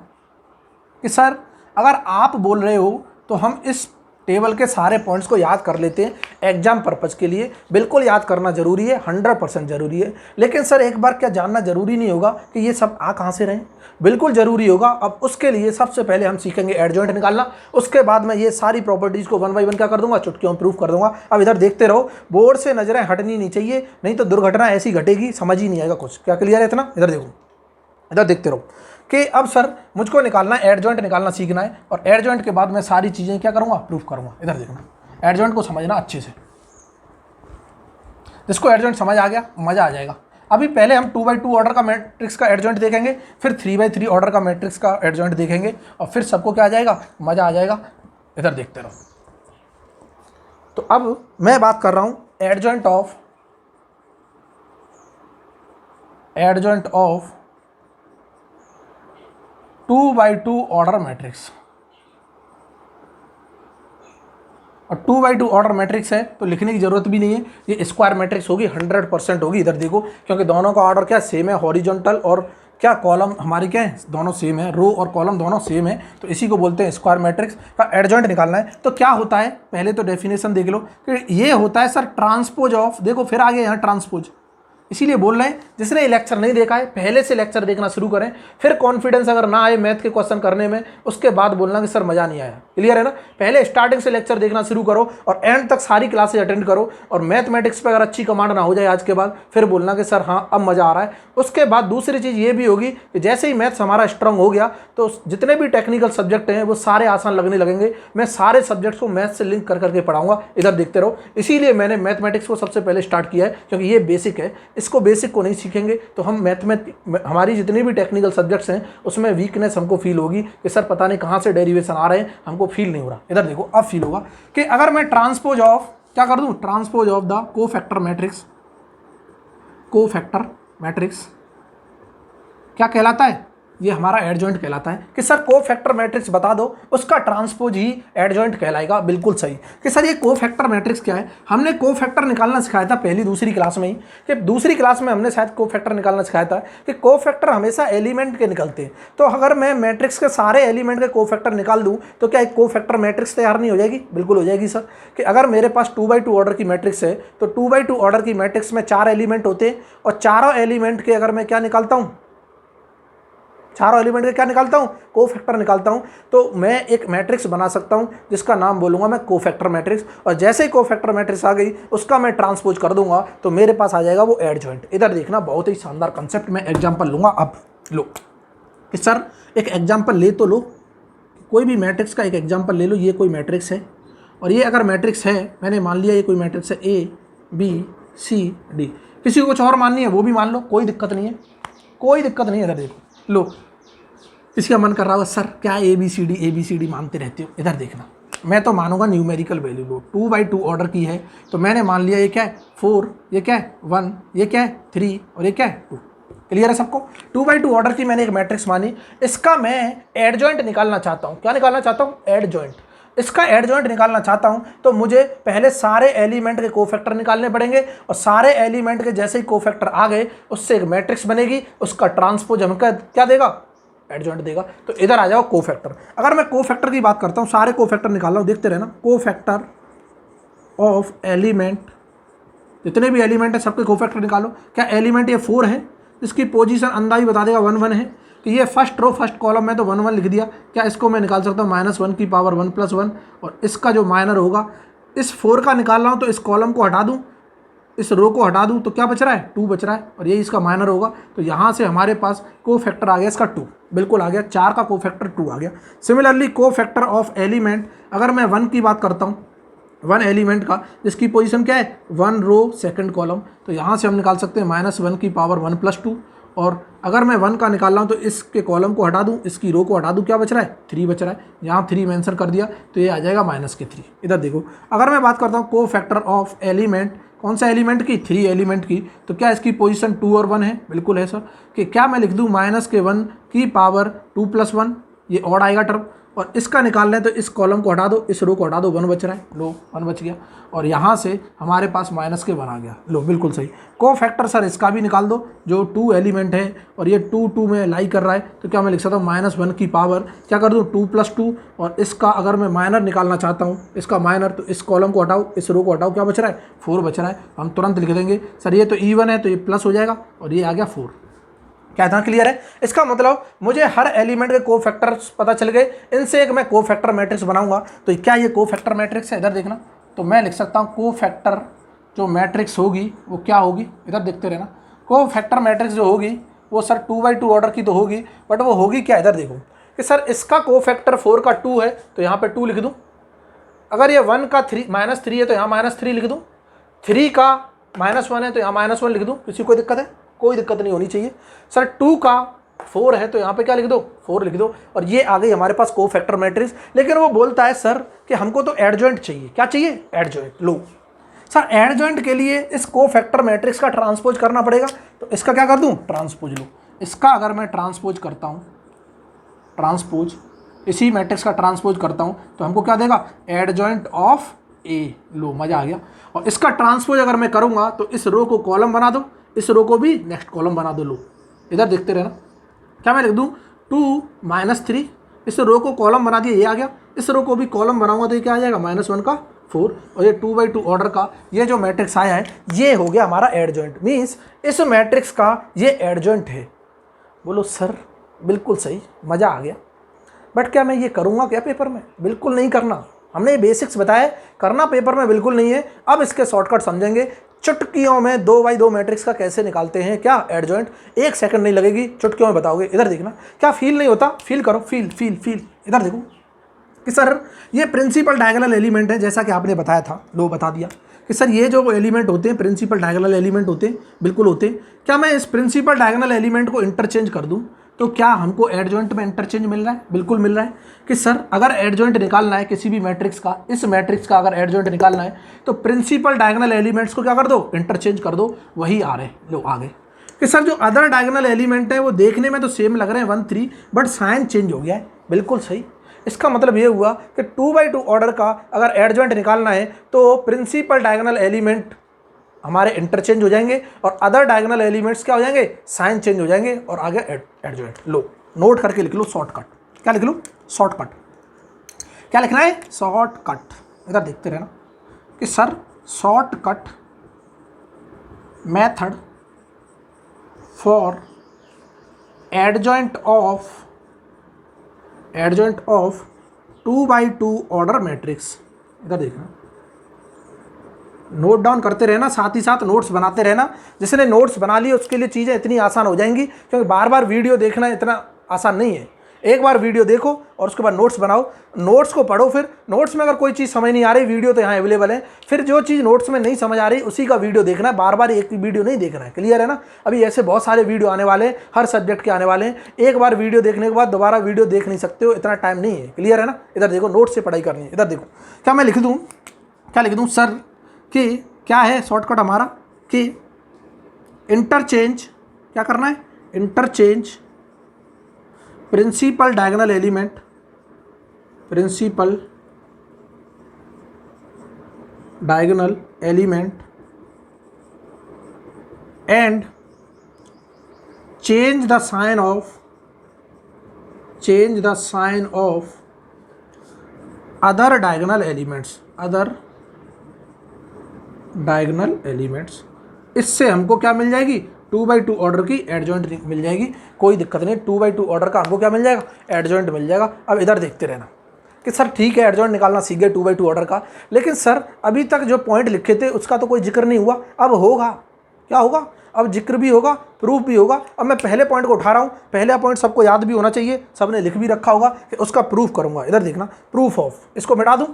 कि सर अगर आप बोल रहे हो तो हम इस टेबल के सारे पॉइंट्स को याद कर लेते हैं एग्जाम पर्पज़ के लिए। बिल्कुल याद करना ज़रूरी है, 100% ज़रूरी है। लेकिन सर एक बार क्या जानना ज़रूरी नहीं होगा कि ये सब आ कहाँ से रहे? बिल्कुल ज़रूरी होगा। अब उसके लिए सबसे पहले हम सीखेंगे एडजॉइंट निकालना, उसके बाद मैं ये सारी प्रॉपर्टीज़ को 1 बाई 1 क्या कर दूंगा, चुटकियों में प्रूफ कर दूंगा। अब इधर देखते रहो, बोर्ड से नज़रें हटनी नहीं चाहिए, नहीं तो दुर्घटना ऐसी घटेगी समझ ही नहीं आएगा कुछ। क्या क्लियर है इतना? इधर देखो, इधर देखते रहो कि अब सर मुझको निकालना है, एडजॉइंट निकालना सीखना है, और एडजॉइंट के बाद मैं सारी चीज़ें क्या करूँगा, प्रूफ करूँगा। इधर देखना, एडजॉइंट को समझना अच्छे से, जिसको एडजॉइंट समझ आ गया मज़ा आ जाएगा। अभी पहले हम 2/2 ऑर्डर का मैट्रिक्स का एडजॉइंट देखेंगे, फिर 3/3 ऑर्डर का मैट्रिक्स का एडजॉइंट देखेंगे, और फिर सबको क्या आ जाएगा, मज़ा आ जाएगा। इधर देखते रहो। तो अब मैं बात कर रहा हूँ एडजॉइंट ऑफ 2/2 ऑर्डर मैट्रिक्स। और 2/2 ऑर्डर मैट्रिक्स है तो लिखने की जरूरत भी नहीं है, ये स्क्वायर मैट्रिक्स होगी, 100% होगी। इधर देखो, क्योंकि दोनों का ऑर्डर क्या सेम है, हॉरिजॉन्टल और क्या कॉलम हमारी क्या है, दोनों सेम है, रो और कॉलम दोनों सेम है, तो इसी को बोलते हैं स्क्वायर मैट्रिक्स का एडजॉइंट निकालना है। तो क्या होता है, पहले तो डेफिनेशन देख लो कि ये होता है सर ट्रांसपोज ऑफ, देखो फिर आगे यहाँ ट्रांसपोज, इसीलिए बोल रहे हैं जिसने ये लेक्चर नहीं देखा है पहले से लेक्चर देखना शुरू करें, फिर कॉन्फिडेंस अगर ना आए मैथ के क्वेश्चन करने में उसके बाद बोलना कि सर मज़ा नहीं आया। क्लियर है ना? पहले स्टार्टिंग से लेक्चर देखना शुरू करो और एंड तक सारी क्लासेज अटेंड करो, और मैथमेटिक्स पर अगर अच्छी कमांड ना हो जाए आज के बाद फिर बोलना कि सर हाँ अब मज़ा आ रहा है। उसके बाद दूसरी चीज़ ये भी होगी कि जैसे ही मैथ्स हमारा स्ट्रांग हो गया तो जितने भी टेक्निकल सब्जेक्ट हैं वो सारे आसान लगने लगेंगे। मैं सारे सब्जेक्ट्स को मैथ से लिंक कर करके पढ़ाऊंगा, इधर देखते रहो। इसीलिए मैंने मैथमेटिक्स को सबसे पहले स्टार्ट किया है क्योंकि ये बेसिक है। इसको बेसिक को नहीं सीखेंगे तो हम हमारी जितनी भी टेक्निकल सब्जेक्ट्स हैं उसमें वीकनेस हमको फील होगी कि सर पता नहीं कहाँ से डेरिवेशन आ रहे हैं, हमको फील नहीं हो रहा। इधर देखो अब फील होगा कि अगर मैं ट्रांसपोज ऑफ क्या कर दूं, transpose of the cofactor matrix क्या कहलाता है? ये हमारा एडजॉइंट कहलाता है। कि सर कोफैक्टर मैट्रिक्स बता दो, उसका ट्रांसपोज ही एडजॉइंट कहलाएगा। बिल्कुल सही। कि सर ये कोफैक्टर मैट्रिक्स क्या है? हमने कोफैक्टर निकालना सिखाया था पहली दूसरी क्लास में ही, कि दूसरी क्लास में हमने शायद कोफैक्टर निकालना सिखाया था कि कोफैक्टर हमेशा एलिमेंट के निकलते हैं। तो अगर मैं मैट्रिक्स के सारे एलिमेंट के कोफैक्टर निकाल दूँ तो क्या एक कोफैक्टर मैट्रिक्स तैयार नहीं हो जाएगी? बिल्कुल हो जाएगी सर। कि अगर मेरे पास 2x2 ऑर्डर की मैट्रिक्स है तो 2x2 ऑर्डर की मैट्रिक्स में 4 एलिमेंट होते हैं और चारों एलिमेंट के अगर मैं क्या निकालता हूँ, चारों एलिमेंट के क्या निकालता हूँ, कोफैक्टर निकालता हूँ, तो मैं एक मैट्रिक्स बना सकता हूँ जिसका नाम बोलूँगा मैं कोफैक्टर मैट्रिक्स। और जैसे ही कोफैक्टर मैट्रिक्स आ गई उसका मैं ट्रांसपोज कर दूंगा तो मेरे पास आ जाएगा वो एडजॉइंट। इधर देखना बहुत ही शानदार कंसेप्ट। मैं एग्जाम्पल लूँगा। अब लो कि सर एक एग्जाम्पल ले तो लो, कोई भी मैट्रिक्स का एक एग्जाम्पल ले लो। ये कोई मैट्रिक्स है और ये अगर मैट्रिक्स है, मैंने मान लिया ये कोई मैट्रिक्स है A B C D, किसी को कुछ और माननी है वो भी मान लो, कोई दिक्कत नहीं है, कोई दिक्कत नहीं है। इधर देखो, लो किसी का मन कर रहा होगा सर क्या ABCD मानते रहते हो? इधर देखना, मैं तो मानूंगा न्यूमेरिकल वैल्यू लो। 2x2 ऑर्डर की है तो मैंने मान लिया ये क्या है 4, ये क्या है 1, ये क्या है 3 और ये क्या है 2। क्लियर है सबको? 2x2 ऑर्डर की मैंने एक मैट्रिक्स मानी, इसका मैं एडजॉइंट निकालना चाहता हूँ। क्या निकालना चाहता हूँ? एडजॉइंट। इसका एडजॉइंट निकालना चाहता हूँ तो मुझे पहले सारे एलिमेंट के कोफैक्टर निकालने पड़ेंगे और सारे एलिमेंट के जैसे ही कोफैक्टर आ गए उससे एक मैट्रिक्स बनेगी, उसका ट्रांसपोज हमका क्या देगा? एडजॉइंट देगा। तो इधर आ जाओ कोफैक्टर। अगर मैं कोफैक्टर की बात करता हूँ, सारे कोफैक्टर निकाल रहा हूँ, देखते रहना। कोफैक्टर ऑफ एलिमेंट, जितने भी एलिमेंट है सबके कोफैक्टर निकालो। क्या एलिमेंट ये 4 है, इसकी पोजीशन अंदाज बता देगा 1 1 है कि ये फर्स्ट रो फर्स्ट कॉलम में तो 1 1 लिख दिया। क्या इसको मैं निकाल सकता हूँ -1 की पावर 1 + 1 और इसका जो माइनर होगा इस 4 का निकाल रहा हूँ तो इस कॉलम को हटा दूँ, इस रो को हटा दूँ तो क्या बच रहा है? 2 बच रहा है और ये इसका माइनर होगा। तो यहाँ से हमारे पास कोफैक्टर आ गया इसका 2, बिल्कुल आ गया। 4 का कोफैक्टर 2 आ गया। सिमिलरली कोफैक्टर ऑफ एलिमेंट, अगर मैं 1 की बात करता हूँ, 1 एलिमेंट का जिसकी पोजीशन क्या है 1 रो सेकंड कॉलम, तो यहाँ से हम निकाल सकते हैं -1 की पावर 1 + 2। और अगर मैं 1 का निकाल रहा हूँ तो इसके कॉलम को हटा दूँ, इसकी रो को हटा दूँ, क्या बच रहा है? 3 बच रहा है। यहाँ 3 मेंशन कर दिया तो ये आ जाएगा -3। इधर देखो, अगर मैं बात करता हूँ कोफैक्टर ऑफ एलिमेंट, कौन सा एलिमेंट की? 3 एलिमेंट की, तो क्या इसकी पोजीशन 2 और 1 है? बिल्कुल है सर। कि क्या मैं लिख दूँ -1 की पावर 2 + 1, ये ऑड आएगा टर्म, और इसका निकाल लें तो इस कॉलम को हटा दो, इस रो को हटा दो, 1 बच रहा है। लो 1 बच गया और यहाँ से हमारे पास -1 आ गया। लो बिल्कुल सही। कोफैक्टर सर इसका भी निकाल दो, जो 2 एलिमेंट है और ये 2 2 में लाई कर रहा है, तो क्या मैं लिख सकता हूँ -1 की पावर क्या कर दूँ 2 + 2, और इसका अगर मैं माइनर निकालना चाहता हूँ, इसका माइनर, तो इस कॉलम को हटाओ, इस रो को हटाओ, क्या बच रहा है? 4 बच रहा है। हम तुरंत लिख देंगे सर ये तो इवन है तो ये प्लस हो जाएगा और ये आ गया 4। क्या था? क्लियर है? इसका मतलब मुझे हर एलिमेंट के कोफैक्टर पता चल गए, इनसे एक मैं कोफैक्टर मैट्रिक्स बनाऊंगा। तो क्या ये कोफैक्टर मैट्रिक्स है? इधर देखना, तो मैं लिख सकता हूँ कोफैक्टर जो मैट्रिक्स होगी वो क्या होगी? इधर देखते रहना। कोफैक्टर मैट्रिक्स जो होगी वो सर 2x2 ऑर्डर की तो होगी, बट वो होगी क्या? इधर देखो कि सर इसका कोफैक्टर 4 का 2 है तो यहाँ पर 2 लिख दूँ। अगर ये 1 का -3 है तो यहाँ -3 लिख दूँ। 3 का -1 है तो यहाँ -1 लिख दूँ। किसी को दिक्कत है? कोई दिक्कत नहीं होनी चाहिए। सर 2 का 4 है तो यहाँ पे क्या लिख दो? 4 लिख दो। और ये आ गई हमारे पास कोफैक्टर मैट्रिक्स। लेकिन वो बोलता है सर कि हमको तो एडजॉइंट चाहिए। क्या चाहिए? एडजॉइंट। लो सर एडजॉइंट के लिए इस कोफैक्टर मैट्रिक्स का ट्रांसपोज करना पड़ेगा, तो इसका क्या कर दूँ? ट्रांसपोज। लो इसका अगर मैं ट्रांसपोज करता हूँ, ट्रांसपोज इसी मैट्रिक्स का ट्रांसपोज करता हूँ तो हमको क्या देगा? एडजॉइंट ऑफ ए। लो मज़ा आ गया। और इसका ट्रांसपोज अगर मैं करूँगा तो इस रो को कॉलम बना दो, इस रो को भी नेक्स्ट कॉलम बना दो। लो इधर देखते रहना। क्या मैं लिख दूँ? 2 -3, इस रो को कॉलम बना दिया, ये आ गया। इस रो को भी कॉलम बनाऊंगा तो ये क्या आ जाएगा? -1 का 4 और ये 2/2 ऑर्डर का ये जो मैट्रिक्स आया है ये हो गया हमारा एडजॉइंट, मीन्स इस मैट्रिक्स का ये एडजॉइंट है। बोलो सर बिल्कुल सही, मज़ा आ गया। बट क्या मैं ये करूँगा क्या पेपर में? बिल्कुल नहीं करना। हमने ये बेसिक्स बताया, करना पेपर में बिल्कुल नहीं है। अब इसके शॉर्टकट समझेंगे, चुटकियों में 2/2 मैट्रिक्स का कैसे निकालते हैं क्या एडजॉइंट। 1 सेकंड नहीं लगेगी, चुटकियों में बताओगे। इधर देखना, क्या फील नहीं होता? फील करो, फील फील फील। इधर देखो कि सर ये प्रिंसिपल डायगोनल एलिमेंट है, जैसा कि आपने बताया था, लो बता दिया कि सर ये जो एलिमेंट होते हैं प्रिंसिपल डायगोनल एलिमेंट होते हैं, बिल्कुल होते हैं। क्या मैं इस प्रिंसिपल डायगोनल एलिमेंट को इंटरचेंज कर दूं तो क्या हमको एडजॉइंट में इंटरचेंज मिल रहा है? बिल्कुल मिल रहा है। कि सर अगर एडजॉइंट निकालना है किसी भी मैट्रिक्स का, इस मैट्रिक्स का अगर एडजॉइंट निकालना है तो प्रिंसिपल डायगोनल एलिमेंट्स को क्या कर दो? इंटरचेंज कर दो। वही आ रहे, लो आ गए। कि सर जो अदर डायगोनल एलिमेंट है वो देखने में तो सेम लग रहे हैं 1 3, बट साइन चेंज हो गया है। बिल्कुल सही। इसका मतलब ये हुआ कि 2/2 ऑर्डर का अगर एडजॉइंट निकालना है तो प्रिंसिपल डायगोनल एलिमेंट हमारे इंटरचेंज हो जाएंगे और अदर डायगोनल एलिमेंट्स क्या हो जाएंगे? साइन चेंज हो जाएंगे और आगे एडजॉइंट। लो नोट करके लिख लो शॉर्टकट। क्या लिख लो? शॉर्टकट। क्या लिखना है? शॉर्टकट। इधर देखते रहना कि sir shortcut method for adjoint of 2/2 order matrix. इधर देखना, नोट डाउन करते रहना, साथ ही साथ नोट्स बनाते रहना। जिसने नोट्स बना लिए उसके लिए चीज़ें इतनी आसान हो जाएंगी, क्योंकि बार बार वीडियो देखना इतना आसान नहीं है। एक बार वीडियो देखो और उसके बाद नोट्स बनाओ, नोट्स को पढ़ो। फिर नोट्स में अगर कोई चीज़ समझ नहीं आ रही, वीडियो तो यहाँ अवेलेबल है, फिर जो चीज़ नोट्स में नहीं समझ आ रही उसी का वीडियो देखना है। बार बार एक वीडियो नहीं देखना है। क्लियर है ना? अभी ऐसे बहुत सारे वीडियो आने वाले हैं, हर सब्जेक्ट के आने वाले हैं। एक बार वीडियो देखने के बाद दोबारा वीडियो देख नहीं सकते हो, इतना टाइम नहीं है। क्लियर है ना? इधर देखो, नोट्स से पढ़ाई करनी है। इधर देखो, क्या मैं लिख दूँ? क्या लिख दूँ सर कि क्या है शॉर्टकट हमारा कि इंटरचेंज, क्या करना है? Interchange principal diagonal element and change the sign of other diagonal elements. इससे हमको क्या मिल जाएगी? 2/2 ऑर्डर की एडजॉइंट मिल जाएगी। कोई दिक्कत नहीं, 2/2 ऑर्डर का हमको क्या मिल जाएगा? एडजॉइंट मिल जाएगा। अब इधर देखते रहना कि सर ठीक है एडजॉइंट निकालना सीख गए 2/2 ऑर्डर का, लेकिन सर अभी तक जो पॉइंट लिखे थे उसका तो कोई जिक्र नहीं हुआ। अब होगा, क्या होगा? अब जिक्र भी होगा, प्रूफ भी होगा। अब मैं पहले पॉइंट को उठा रहा हूँ, पहला पॉइंट सबको याद भी होना चाहिए, सबने लिख भी रखा होगा कि उसका प्रूफ करूँगा। इधर देखना, प्रूफ ऑफ, इसको मिटा दूँ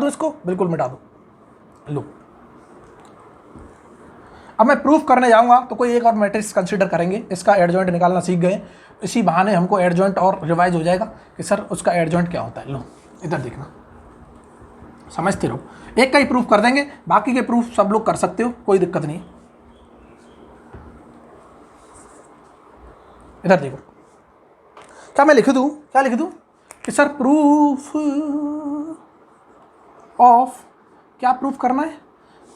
इसको, बिल्कुल मिटा दूँ। लो अब मैं प्रूफ करने जाऊंगा तो कोई एक और मैट्रिक्स कंसीडर करेंगे। इसका एडजॉइंट निकालना सीख गए, इसी बहाने हमको एडजॉइंट और रिवाइज हो जाएगा कि सर उसका एडजॉइंट क्या होता है। लो इधर देखना, समझते रहो। एक का ही प्रूफ कर देंगे, बाकी के प्रूफ सब लोग कर सकते हो, कोई दिक्कत नहीं। इधर देखो, क्या मैं लिख दूं? क्या लिख दूं कि सर प्रूफ ऑफ, क्या प्रूफ करना है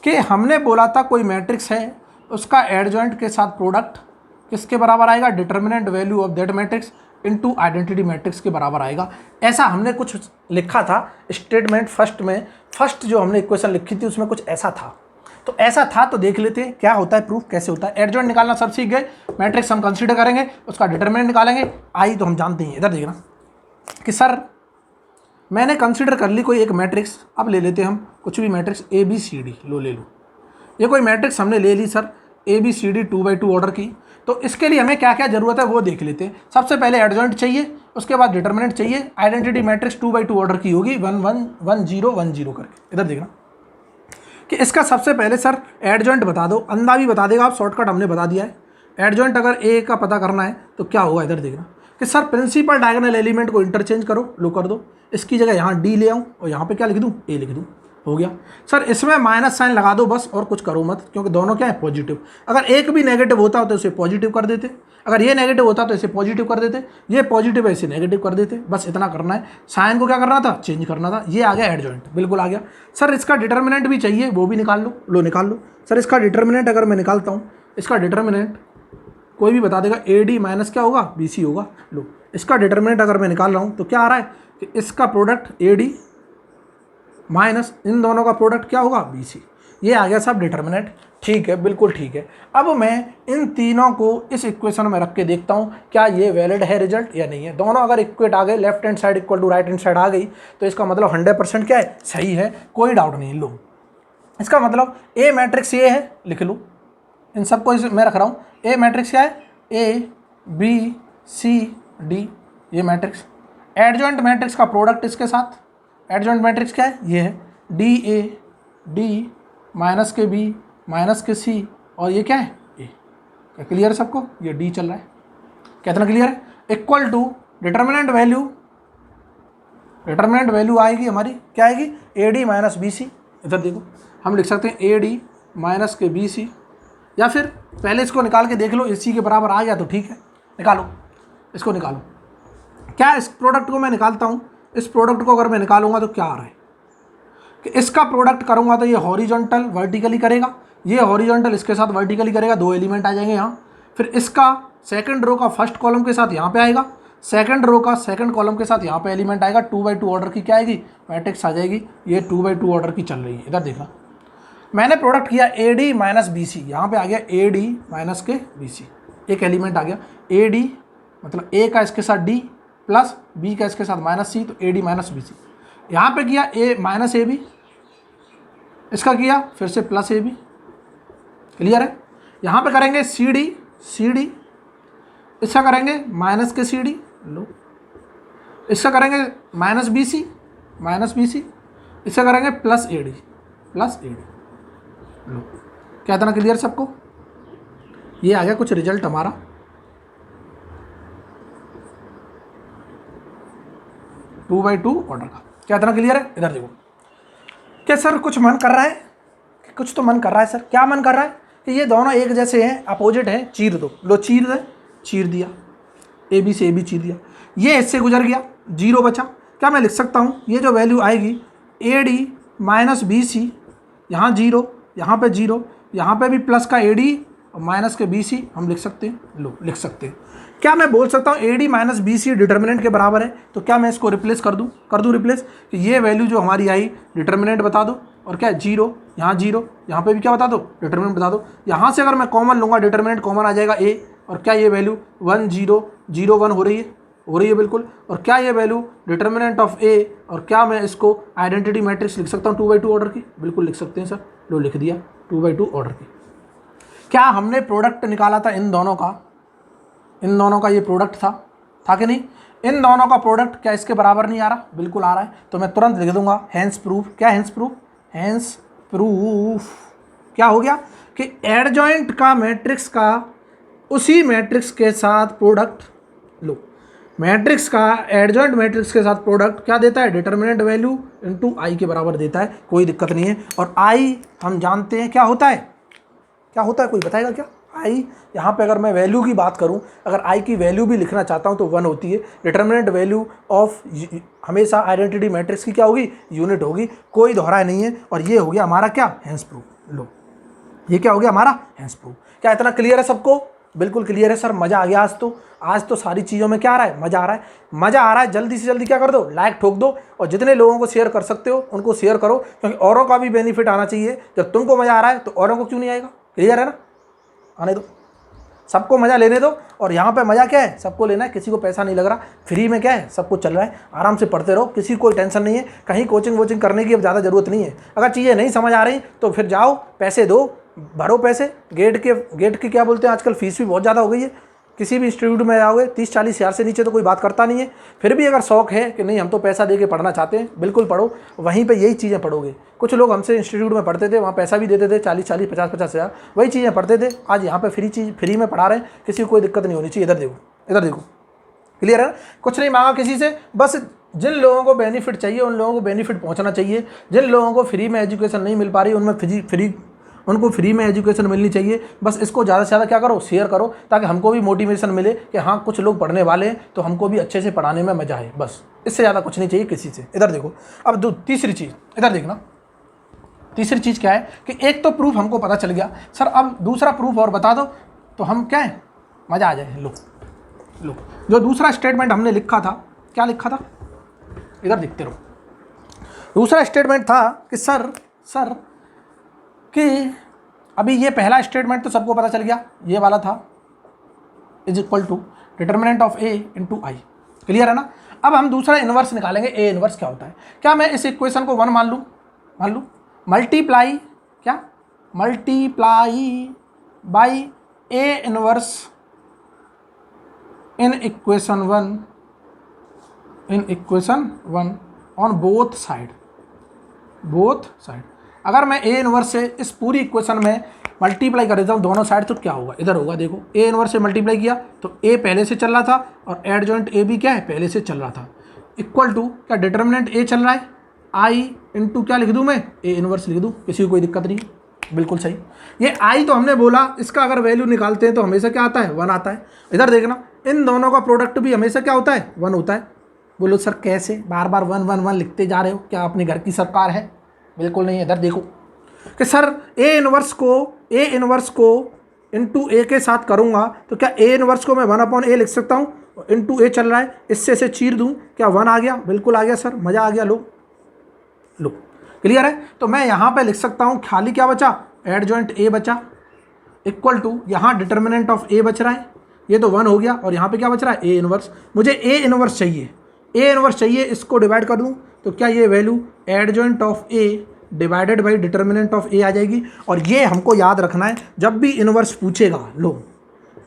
कि हमने बोला था कोई मैट्रिक्स है, उसका एडजॉइंट के साथ प्रोडक्ट किसके बराबर आएगा? Determinant value of that matrix into identity matrix के बराबर आएगा। ऐसा हमने कुछ लिखा था स्टेटमेंट फर्स्ट में, फर्स्ट जो हमने इक्वेशन लिखी थी उसमें कुछ ऐसा था। तो ऐसा था तो देख लेते हैं क्या होता है, प्रूफ कैसे होता है। एडजॉइंट निकालना सब सीख गए, मैट्रिक्स हम कंसीडर करेंगे, उसका डिटर्मिनेंट निकालेंगे, आई तो हम जानते हैं। इधर देखना कि सर मैंने कंसीडर कर ली कोई एक मैट्रिक्स, अब ले लेते हैं हम कुछ भी मैट्रिक्स ABCD, लो ले लो, ये कोई मैट्रिक्स हमने ले ली सर ABCD 2/2 ऑर्डर की। तो इसके लिए हमें क्या क्या जरूरत है वो देख लेते हैं। सबसे पहले एडजॉइंट चाहिए, उसके बाद डिटर्मिनेंट चाहिए, आइडेंटिटी मैट्रिक्स 2/2 ऑर्डर की होगी 1 1 1 0 1 0 करके। इधर देखना कि इसका सबसे पहले सर एडजॉइंट बता दो, अंधा भी बता देगा, आप शॉर्टकट हमने बता दिया है। एडजॉइंट अगर A का पता करना है तो क्या होगा, इधर देखना कि सर प्रिंसिपल डायगोनल एलिमेंट को इंटरचेंज करो, लो कर दो, इसकी जगह यहाँ D ले आऊँ और यहाँ पे क्या लिख दूँ, A लिख दूँ, हो गया। सर इसमें माइनस साइन लगा दो बस, और कुछ करो मत, क्योंकि दोनों क्या है पॉजिटिव। अगर एक भी नेगेटिव होता तो इसे पॉजिटिव कर देते, अगर ये नेगेटिव होता तो इसे पॉजिटिव कर देते, ये पॉजिटिव है इसे नेगेटिव कर देते, बस इतना करना है। साइन को क्या करना था, चेंज करना था। ये आ गया एडजॉइंट, बिल्कुल आ गया। सर इसका डिटर्मिनेंट भी चाहिए, वो भी निकाल लो निकाल लो। सर इसका डिटर्मिनेंट अगर मैं निकालता हूँ, इसका डिटर्मिनेंट कोई भी बता देगा, AD माइनस क्या होगा, BC होगा। लो इसका डिटर्मिनेंट अगर मैं निकाल रहा हूँ तो क्या आ रहा है कि इसका प्रोडक्ट AD माइनस इन दोनों का प्रोडक्ट क्या होगा BC। ये आ गया सब डिटर्मिनेंट। ठीक है, बिल्कुल ठीक है। अब मैं इन तीनों को इस इक्वेशन में रख के देखता हूँ क्या ये वैलिड है रिजल्ट या नहीं है। दोनों अगर इक्वेट आ गए, left hand side equal to right hand side आ गई, तो इसका मतलब 100% क्या है, सही है, कोई डाउट नहीं। लो, इसका मतलब ए मैट्रिक्स ये है, लिख लो इन सबको मैं रख रहा हूँ। ए मैट्रिक्स क्या है, ABCD, ये मैट्रिक्स। एडजॉइंट मैट्रिक्स का प्रोडक्ट इसके साथ, एडजॉइंट मैट्रिक्स क्या है, ये है DA D माइनस के B माइनस के C, और ये क्या है A। क्या क्लियर है सबको, ये D चल रहा है, कितना क्लियर है। इक्वल टू डिटर्मिनेंट वैल्यू आएगी हमारी, क्या आएगी, AD माइनस BC। इधर देखो हम लिख सकते हैं AD माइनस के BC, या फिर पहले इसको निकाल के देख लो, इसी के बराबर आ गया तो ठीक है, निकालो, इसको निकालो। क्या इस प्रोडक्ट को मैं निकालता हूँ, इस प्रोडक्ट को अगर मैं निकालूंगा तो क्या आ रहा है कि इसका प्रोडक्ट करूंगा तो ये हॉरिजॉन्टल वर्टिकली करेगा, ये हॉरिजॉन्टल इसके साथ वर्टिकली करेगा, 2 एलिमेंट आ जाएंगे यहाँ। फिर इसका सेकंड रो का फर्स्ट कॉलम के साथ यहाँ पे आएगा, सेकंड रो का सेकंड कॉलम के साथ यहाँ पे एलिमेंट आएगा। 2x2 ऑर्डर की क्या आएगी, मैट्रिक्स आ जाएगी। ये 2x2 ऑर्डर की चल रही है। इधर देखना, मैंने प्रोडक्ट किया AD माइनस BC, यहाँ पे आ गया AD माइनस के BC, एक एलिमेंट आ गया AD, मतलब A का इसके साथ D प्लस B का इसके साथ माइनस C, तो AD माइनस BC। यहाँ पे किया A माइनस AB, इसका किया फिर से प्लस AB, क्लियर है। यहाँ पे करेंगे CD, इसका करेंगे माइनस के CD, लो, इसका करेंगे माइनस BC, इसका करेंगे प्लस AD, लो, क्या इतना क्लियर सबको। ये आ गया कुछ रिजल्ट हमारा। टू बाई टू ऑर्डर का, क्या इतना क्लियर है। इधर देखो, क्या सर कुछ मन कर रहा है, कुछ तो मन कर रहा है सर, क्या मन कर रहा है कि ये दोनों एक जैसे हैं, अपोजिट हैं, चीर दो। लो चीर दिया, AB से AB चीर दिया, ये इससे गुजर गया, 0 बचा। क्या मैं लिख सकता हूँ, ये जो वैल्यू आएगी AD माइनस BC, यहाँ 0, यहाँ पे 0, यहाँ पे भी प्लस का AD और माइनस के BC हम लिख सकते हैं। लो, लिख सकते हैं। क्या मैं बोल सकता हूँ AD माइनस BC डिटर्मिनेंट के बराबर है, तो क्या मैं इसको रिप्लेस कर दूँ रिप्लेस, कि ये वैल्यू जो हमारी आई डिटर्मिनेंट बता दो, और क्या 0, यहाँ पे भी क्या बता दो, डिटर्मिनेंट बता दो। यहाँ से अगर मैं कॉमन लूँगा, डिटर्मिनेंट कॉमन आ जाएगा A, और क्या ये वैल्यू 1 0 0 1 हो रही है बिल्कुल। और क्या ये वैल्यू डिटर्मिनेंट ऑफ A, और क्या मैं इसको आइडेंटिटी मैट्रिक्स लिख सकता हूँ 2x2 ऑर्डर की, बिल्कुल लिख सकते हैं सर। लो, लिख दिया 2x2 ऑर्डर की। क्या हमने प्रोडक्ट निकाला था इन दोनों का ये प्रोडक्ट था कि नहीं। इन दोनों का प्रोडक्ट क्या इसके बराबर नहीं आ रहा, बिल्कुल आ रहा है। तो मैं तुरंत लिख दूंगा हेंस प्रूफ। क्या हेंस प्रूफ क्या हो गया कि एडजॉइंट का मैट्रिक्स का उसी मैट्रिक्स के साथ प्रोडक्ट, लो, मैट्रिक्स का एडजॉइंट मैट्रिक्स के साथ प्रोडक्ट क्या देता है, डिटर्मिनेंट वैल्यू इनटू I के बराबर देता है, कोई दिक्कत नहीं है। और I हम जानते हैं क्या होता है, कोई बताएगा क्या। I यहाँ पे अगर मैं वैल्यू की बात करूँ, अगर I की वैल्यू भी लिखना चाहता हूँ तो 1 होती है। डिटर्मिनेंट वैल्यू ऑफ हमेशा आइडेंटिटी मैट्रिक्स की क्या होगी, यूनिट होगी, कोई दोहराया नहीं है। और ये हो गया हमारा क्या, हेंस प्रूफ। लो, ये क्या हो गया हमारा हेंस प्रूफ। क्या इतना क्लियर है सबको, बिल्कुल क्लियर है सर। मज़ा आ गया आज तो सारी चीज़ों में क्या आ रहा है, मज़ा आ रहा है। जल्दी से जल्दी क्या कर दो, लाइक ठोक दो, और जितने लोगों को शेयर कर सकते हो उनको शेयर करो, क्योंकि औरों का भी बेनिफिट आना चाहिए। जब तुमको मज़ा आ रहा है तो औरों को क्यों नहीं आएगा, क्लियर है ना। आने दो, सबको मज़ा लेने दो। और यहाँ पे मज़ा क्या है, सबको लेना है, किसी को पैसा नहीं लग रहा, फ्री में क्या है, सब कुछ चल रहा है। आराम से पढ़ते रहो, किसी को कोई टेंशन नहीं है। कहीं कोचिंग वोचिंग करने की अब ज़्यादा ज़रूरत नहीं है। अगर चीज़ें नहीं समझ आ रही तो फिर जाओ, पैसे दो, भरो पैसे। गेट की क्या बोलते हैं, आजकल फीस भी बहुत ज़्यादा हो गई है। किसी भी इंस्टीट्यूट में जाओगे 30-40 हज़ार से नीचे तो कोई बात करता नहीं है। फिर भी अगर शौक है कि नहीं हम तो पैसा दे के पढ़ना चाहते हैं, बिल्कुल पढ़ो, वहीं पे यही चीज़ें पढ़ोगे। कुछ लोग हमसे इंस्टीट्यूट में पढ़ते थे, वहाँ पैसा भी देते थे 40-40 50-50 हज़ार, वही चीज़ें पढ़ते थे। आज यहाँ पे फ्री में पढ़ा रहे हैं, किसी को कोई दिक्कत नहीं होनी चाहिए। इधर देखो, क्लियर है। कुछ नहीं मांगा किसी से, बस जिन लोगों को बेनिफिट चाहिए उन लोगों को बेनिफिट पहुँचना चाहिए। जिन लोगों को फ्री में एजुकेशन नहीं मिल पा रही उनमें उनको फ्री में एजुकेशन मिलनी चाहिए। बस इसको ज़्यादा से ज़्यादा क्या करो, शेयर करो, ताकि हमको भी मोटिवेशन मिले कि हाँ कुछ लोग पढ़ने वाले हैं, तो हमको भी अच्छे से पढ़ाने में मज़ा आए। बस इससे ज़्यादा कुछ नहीं चाहिए किसी से। इधर देखो, अब तीसरी चीज़, इधर देखना, तीसरी चीज़ क्या है कि एक तो प्रूफ हमको पता चल गया सर, अब दूसरा प्रूफ और बता दो तो हम क्या है, मज़ा आ जाए। लो, जो दूसरा स्टेटमेंट हमने लिखा था, क्या लिखा था, इधर देखते रहो। दूसरा स्टेटमेंट था कि सर कि अभी ये पहला स्टेटमेंट तो सबको पता चल गया, ये वाला था is equal to determinant of A into I, clear है ना। अब हम दूसरा इन्वर्स निकालेंगे, ए इन्वर्स क्या होता है। क्या मैं इस इक्वेशन को 1 मान लूँ multiply by A inverse in equation 1 on both side. अगर मैं ए इन्वर्स से इस पूरी इक्वेशन में मल्टीप्लाई कर देता हूँ दोनों साइड, तो क्या होगा, इधर होगा। देखो ए इन्वर्स से मल्टीप्लाई किया तो ए पहले से चल रहा था और एडजॉइंट ए भी क्या है, पहले से चल रहा था, इक्वल टू क्या डिटर्मिनेंट ए चल रहा है, आई इंटू क्या लिख दूँ मैं, ए इन्वर्स लिख दूँ, किसी को कोई दिक्कत नहीं, बिल्कुल सही। ये आई तो हमने बोला, इसका अगर वैल्यू निकालते हैं तो हमेशा क्या आता है, 1 आता है। इधर देखना, इन दोनों का प्रोडक्ट भी हमेशा क्या होता है, 1 होता है। बोलो सर कैसे बार बार 1 1 1 लिखते जा रहे हो, क्या अपने घर की सरकार है? बिल्कुल नहीं है। इधर देखो कि सर ए इन्वर्स को इंटू ए के साथ करूँगा तो क्या ए इन्वर्स को मैं 1/a लिख सकता हूँ, इंटू ए चल रहा है, इससे इसे चीर दूँ, क्या 1 आ गया? बिल्कुल आ गया सर, मज़ा आ गया। लो क्लियर है। तो मैं यहाँ पे लिख सकता हूँ, खाली क्या बचा, एडजॉइंट ए बचा, इक्वल टू यहाँ डिटर्मिनेंट ऑफ ए बच रहा है, ये तो 1 हो गया, और यहाँ पे क्या बच रहा है, ए इन्वर्स। मुझे ए इन्वर्स चाहिए, इसको डिवाइड कर दूँ तो क्या ये value adjoint of a divided by determinant of a आ जाएगी। और ये हमको याद रखना है, जब भी इन्वर्स पूछेगा,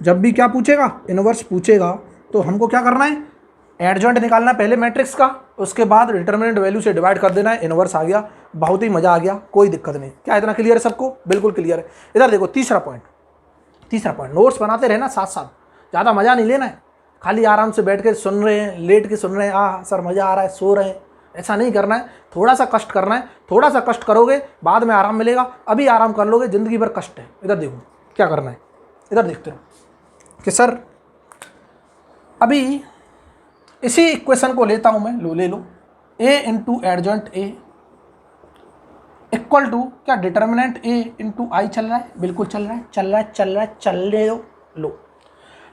जब भी क्या पूछेगा, इन्वर्स पूछेगा, तो हमको क्या करना है, एडजॉइंट निकालना है पहले मैट्रिक्स का, उसके बाद डिटर्मिनेंट वैल्यू से डिवाइड कर देना है, इन्वर्स आ गया, बहुत ही मज़ा आ गया, कोई दिक्कत नहीं। क्या इतना क्लियर है सबको? बिल्कुल क्लियर है। इधर देखो तीसरा पॉइंट, नोट्स बनाते रहना साथ साथ, ज़्यादा मज़ा नहीं लेना है, खाली आराम से बैठ के सुन रहे हैं, लेट के सुन रहे हैं, सर मज़ा आ रहा है, सो रहे हैं, ऐसा नहीं करना है। थोड़ा सा कष्ट करना है, थोड़ा सा कष्ट करोगे बाद में आराम मिलेगा, अभी आराम कर लोगे ज़िंदगी भर कष्ट है। इधर देखो क्या करना है, इधर देखते हो कि सर अभी इसी इक्वेशन को लेता हूँ मैं, ले लो a into adjoint a equal to क्या डिटर्मिनेंट ए इंटू आई चल रहा है, बिल्कुल चल रहे हो। लो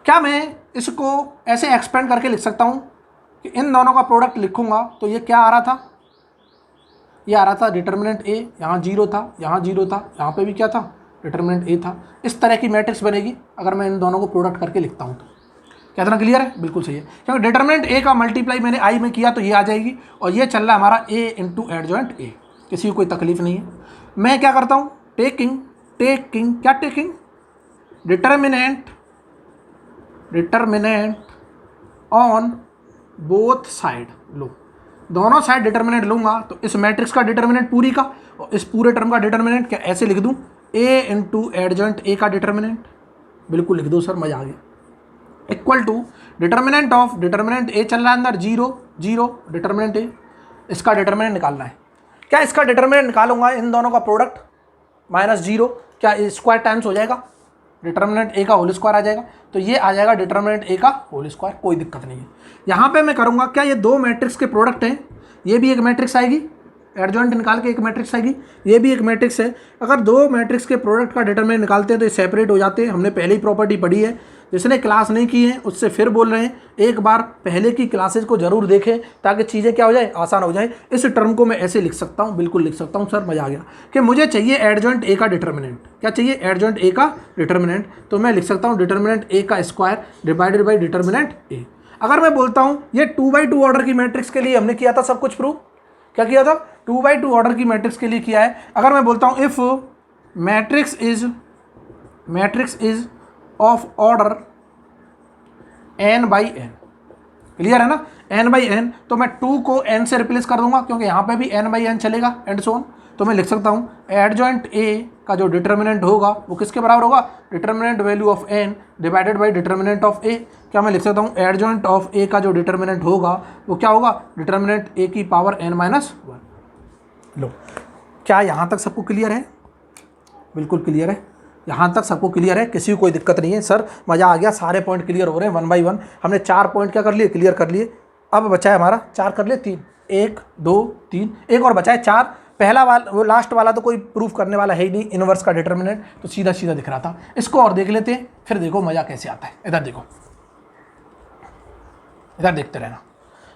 क्या मैं इसको ऐसे एक्सपेंड करके लिख सकता हूँ कि इन दोनों का प्रोडक्ट लिखूंगा तो ये क्या आ रहा था, ये आ रहा था डिटर्मिनेंट ए, यहाँ 0 था, यहाँ पे भी क्या था, डिटर्मिनेंट ए था। इस तरह की मैट्रिक्स बनेगी अगर मैं इन दोनों को प्रोडक्ट करके लिखता हूँ तो। क्या इतना क्लियर है? बिल्कुल सही है, क्योंकि डिटर्मिनेंट ए का मल्टीप्लाई मैंने आई में किया तो ये आ जाएगी, और ये चल रहा है हमारा ए इंटू एडजॉइंट ए, किसी को कोई तकलीफ नहीं है। मैं क्या करता हूँ, taking determinant on both side. लो दोनों साइड डिटर्मिनेंट लूँगा तो इस मैट्रिक्स का डिटर्मिनेंट पूरी का और इस पूरे टर्म का डिटर्मिनेंट क्या ऐसे लिख दूँ, ए इंटू एडजॉइंट ए का डिटर्मिनेंट, बिल्कुल लिख दो सर, मज़ा आ गया, equal to determinant of determinant a चल रहा है अंदर 0 डिटर्मिनेंट ए, इसका डिटर्मिनेंट निकालना है। क्या इसका डिटर्मिनेंट निकालूंगा, इन दोनों का प्रोडक्ट -0, क्या स्क्वायर टाइम्स हो जाएगा, डिटर्मिनेंट ए का होल स्क्वायर आ जाएगा, तो ये आ जाएगा डिटर्मिनेंट ए का होल स्क्वायर, कोई दिक्कत नहीं है। यहाँ पे मैं करूँगा क्या, ये 2 मैट्रिक्स के प्रोडक्ट हैं, ये भी एक मैट्रिक्स आएगी, एडजॉइंट निकाल के एक मैट्रिक्स आएगी, ये भी एक मैट्रिक्स है। अगर 2 मैट्रिक्स के प्रोडक्ट का डिटर्मिनेंट निकालते हैं तो ये सेपरेट हो जाते हैं, हमने पहले ही प्रॉपर्टी पढ़ी है। जिसने क्लास नहीं की है उससे फिर बोल रहे हैं, एक बार पहले की क्लासेज को जरूर देखें ताकि चीज़ें क्या हो जाए, आसान हो जाए। इस टर्म को मैं ऐसे लिख सकता हूँ, बिल्कुल लिख सकता हूँ सर, मज़ा आ गया, कि मुझे चाहिए एडजॉइंट ए का डिटर्मिनेंट। क्या चाहिए, एडजॉइंट ए का डिटर्मिनेंट, तो मैं लिख सकता हूँ डिटर्मिनेंट ए का स्क्वायर डिवाइडेड बाई डिटर्मिनेंट ए। अगर मैं बोलता हूँ ये 2x2 ऑर्डर की मैट्रिक्स के लिए हमने किया था सब कुछ प्रूव, क्या किया था, 2x2 ऑर्डर की मैट्रिक्स के लिए किया है। अगर मैं बोलता हूँ if matrix is of order n/n, clear है ना, n/n, तो मैं 2 को n से रिप्लेस कर दूंगा क्योंकि यहाँ पे भी n/n चलेगा एंड सो ऑन। तो मैं लिख सकता हूँ एडजॉइंट a का जो डिटर्मिनेंट होगा वो किसके बराबर होगा, determinant value of n divided by determinant of a। क्या मैं लिख सकता हूँ एडजॉइंट ऑफ a का जो डिटर्मिनेंट होगा वो क्या होगा, डिटर्मिनेंट a की पावर n-1। लो क्या यहाँ तक सबको क्लियर है? बिल्कुल क्लियर है, यहाँ तक सबको क्लियर है, किसी को कोई दिक्कत नहीं है। सर मज़ा आ गया, सारे पॉइंट क्लियर हो रहे हैं 1 बाई 1। हमने 4 पॉइंट क्या कर लिए, क्लियर कर लिए। अब बचा है हमारा 4 कर लिए 3, 1 2 3, एक और बचा है 4। पहला वाला वो लास्ट वाला तो कोई प्रूफ करने वाला है ही नहीं, इनवर्स का डिटर्मिनेंट तो सीधा सीधा दिख रहा था। इसको और देख लेते हैं, फिर देखो मज़ा कैसे आता है। इधर देखो, इधर देखते रहना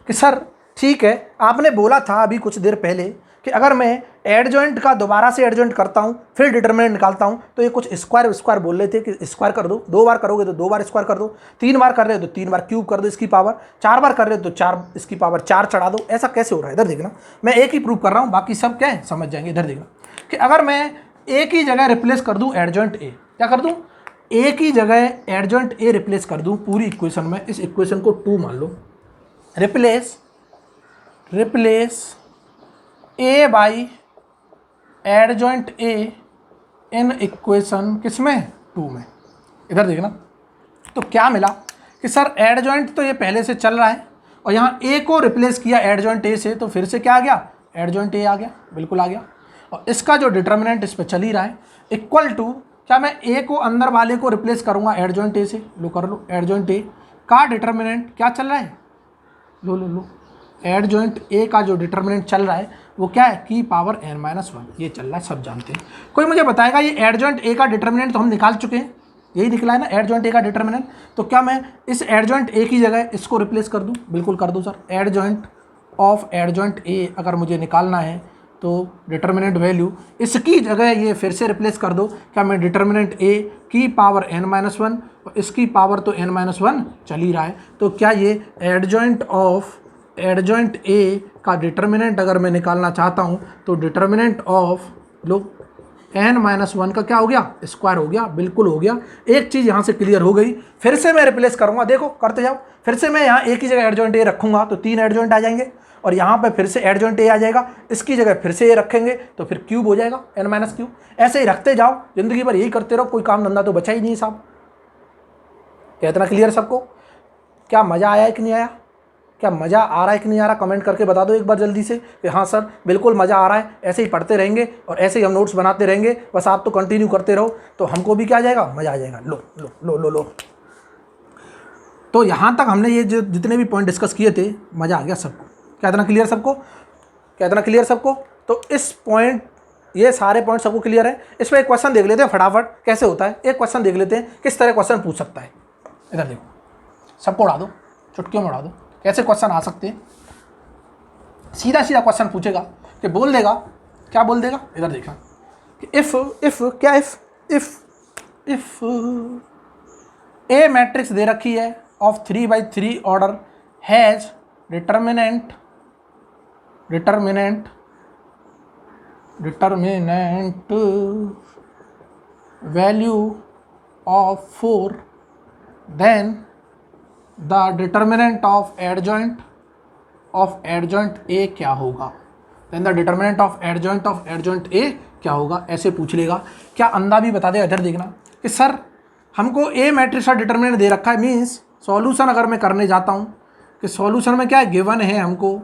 कि सर ठीक है, आपने बोला था अभी कुछ देर पहले कि अगर मैं एडजॉइंट का दोबारा से एडजॉइंट करता हूँ फिर डिटर्मिनेंट निकालता हूँ तो ये कुछ स्क्वायर स्क्वायर बोल रहे थे कि स्क्वायर कर दो, 2 बार करोगे तो 2 बार स्क्वायर कर दो, 3 बार कर रहे हो तो 3 बार क्यूब कर दो इसकी पावर, 4 बार कर रहे हो तो 4 इसकी पावर 4 चढ़ा दो। ऐसा कैसे हो रहा है इधर देखना, मैं एक ही प्रूव कर रहा हूँ, बाकी सब क्या है समझ जाएंगे। इधर देखना कि अगर मैं एक ही जगह रिप्लेस कर दूँ एडजॉइंट ए, क्या कर दूँ, एक ही जगह एडजॉइंट ए रिप्लेस कर दूँ पूरी इक्वेशन में, इस इक्वेशन को 2 मान लो, replace a by adjoint a in equation किसमें 2 में। इधर देखना तो क्या मिला कि सर एडजॉइंट तो ये पहले से चल रहा है और यहाँ ए को रिप्लेस किया एडजॉइंट ए से तो फिर से क्या आ गया, एडजॉइंट ए आ गया, बिल्कुल आ गया। और इसका जो डिटर्मिनेंट इस पर चल ही रहा है इक्वल टू, क्या मैं ए को अंदर वाले को रिप्लेस करूँगा एडजॉइंट ए से, लो कर लो, एडजॉइंट ए का डिटर्मिनेंट क्या चल रहा है, लो लो लो, एडजॉइंट ए का जो डिटर्मिनेंट चल रहा है वो क्या है की पावर n-1, ये चल रहा है, सब जानते हैं। कोई मुझे बताएगा ये एडजॉइंट ए का डिटर्मिनेंट तो हम निकाल चुके हैं, यही निकला है ना एडजॉइंट ए का डिटर्मिनेंट, तो क्या मैं इस एडजॉइंट ए की जगह इसको रिप्लेस कर दूं, बिल्कुल कर दूं सर। एडजॉइंट ऑफ एडजॉइंट ए अगर मुझे निकालना है तो डिटर्मिनेंट वैल्यू इसकी जगह ये फिर से रिप्लेस कर दो, क्या मैं डिटर्मिनेंट ए की पावर n-1 और इसकी पावर तो n-1 चल ही रहा है, तो क्या ये एडजॉइंट ऑफ एडजॉइंट ए का डिटर्मिनेंट अगर मैं निकालना चाहता हूँ तो डिटर्मिनेंट ऑफ लो n-1 का क्या हो गया, स्क्वायर हो गया, बिल्कुल हो गया। एक चीज़ यहाँ से क्लियर हो गई, फिर से मैं रिप्लेस करूँगा, देखो करते जाओ, फिर से मैं यहाँ एक ही जगह एडजॉइंट ए रखूँगा तो 3 एडजॉइंट आ जाएंगे और यहाँ पे फिर से एडजॉइंट ए आ जाएगा, इसकी जगह फिर से ये रखेंगे तो फिर क्यूब हो जाएगा n-क्यूब। ऐसे ही रखते जाओ, जिंदगी भर यही करते रहो, कोई काम धंधा तो बचा ही नहीं साहब। क्या इतना क्लियर सबको, क्या मज़ा आया है कि नहीं आया, क्या मज़ा आ रहा है कि नहीं आ रहा, कमेंट करके बता दो एक बार जल्दी से कि हाँ सर बिल्कुल मज़ा आ रहा है। ऐसे ही पढ़ते रहेंगे और ऐसे ही हम नोट्स बनाते रहेंगे, बस आप तो कंटिन्यू करते रहो तो हमको भी क्या आ जाएगा, मज़ा आ जाएगा। लो लो लो लो लो, तो यहाँ तक हमने ये जो जितने भी पॉइंट डिस्कस किए थे मज़ा आ गया सबको। क्या इतना क्लियर सबको, क्या इतना क्लियर सबको, तो इस पॉइंट ये सारे पॉइंट सबको क्लियर है। इस पर एक क्वेश्चन देख लेते हैं फटाफट कैसे होता है, एक क्वेश्चन देख लेते हैं किस तरह क्वेश्चन पूछ सकता है। इधर देखो, सबको उड़ा दो, चुटकियों में उड़ा दो, कैसे क्वेश्चन आ सकते हैं। सीधा सीधा क्वेश्चन पूछेगा कि बोल देगा, क्या बोल देगा, इधर देखना कि इफ क्या इफ ए मैट्रिक्स दे रखी है of 3/3 order has determinant value of 4, then the determinant of adjoint A क्या होगा, then the determinant of adjoint A क्या होगा, ऐसे पूछ लेगा। क्या अंधा भी बता देगा, इधर देखना कि सर हमको ए मैट्रिक्स का डिटर्मिनेंट दे रखा है, मीन्स सॉल्यूशन अगर मैं करने जाता हूँ कि सॉल्यूशन में क्या है, गिवन है हमको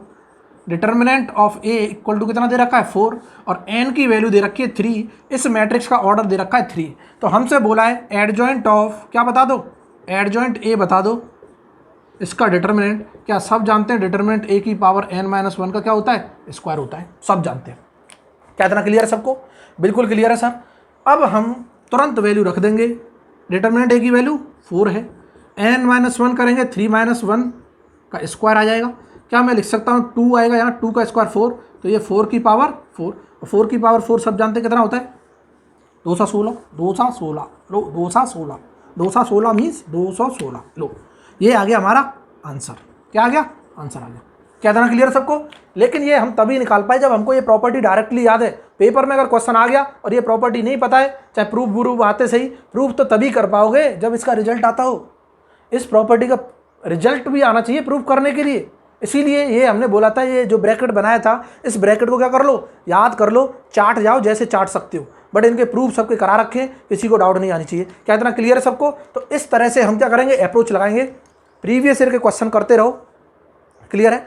determinant of A equal to कितना दे रखा है 4 और एन की वैल्यू दे रखी है 3, इस मैट्रिक्स का ऑर्डर दे रखा है 3, तो हमसे बोला है एडजॉइंट ऑफ क्या बता दो, एडजॉइंट ए बता दो, इसका डिटर्मिनेंट। क्या सब जानते हैं डिटर्मिनेंट ए की पावर n-1 का क्या होता है, स्क्वायर होता है, सब जानते हैं। क्या इतना क्लियर है सबको, बिल्कुल क्लियर है सर। अब हम तुरंत वैल्यू रख देंगे, डिटर्मिनेंट ए की वैल्यू 4 है, n-1 करेंगे 3-1 का स्क्वायर आ जाएगा। क्या मैं लिख सकता हूँ 2 आएगा यहाँ, 2 का स्क्वायर 4, तो ये 4 की पावर 4, 4 की पावर 4 सब जानते हैं कितना होता है, 216 लो, 216 मीन्स 216 लो, ये आ गया हमारा आंसर। क्या आ गया, आंसर आ गया। क्या इतना क्लियर सबको, लेकिन ये हम तभी निकाल पाए जब हमको ये प्रॉपर्टी डायरेक्टली याद है। पेपर में अगर क्वेश्चन आ गया और ये प्रॉपर्टी नहीं पता है, चाहे प्रूफ आते सही, प्रूफ तो तभी कर पाओगे जब इसका रिजल्ट आता हो। इस प्रॉपर्टी का रिजल्ट भी आना चाहिए प्रूफ करने के लिए, इसीलिए ये हमने बोला था, ये जो ब्रैकेट बनाया था इस ब्रैकेट को क्या कर लो, याद कर लो, चाट जाओ जैसे चाट सकते हो, बट इनके प्रूफ सबके करा रखे, किसी को डाउट नहीं आनी चाहिए। क्या इतना क्लियर है सबको, तो इस तरह से हम क्या करेंगे, अप्रोच लगाएंगे, प्रीवियस ईयर के क्वेश्चन करते रहो। क्लियर है,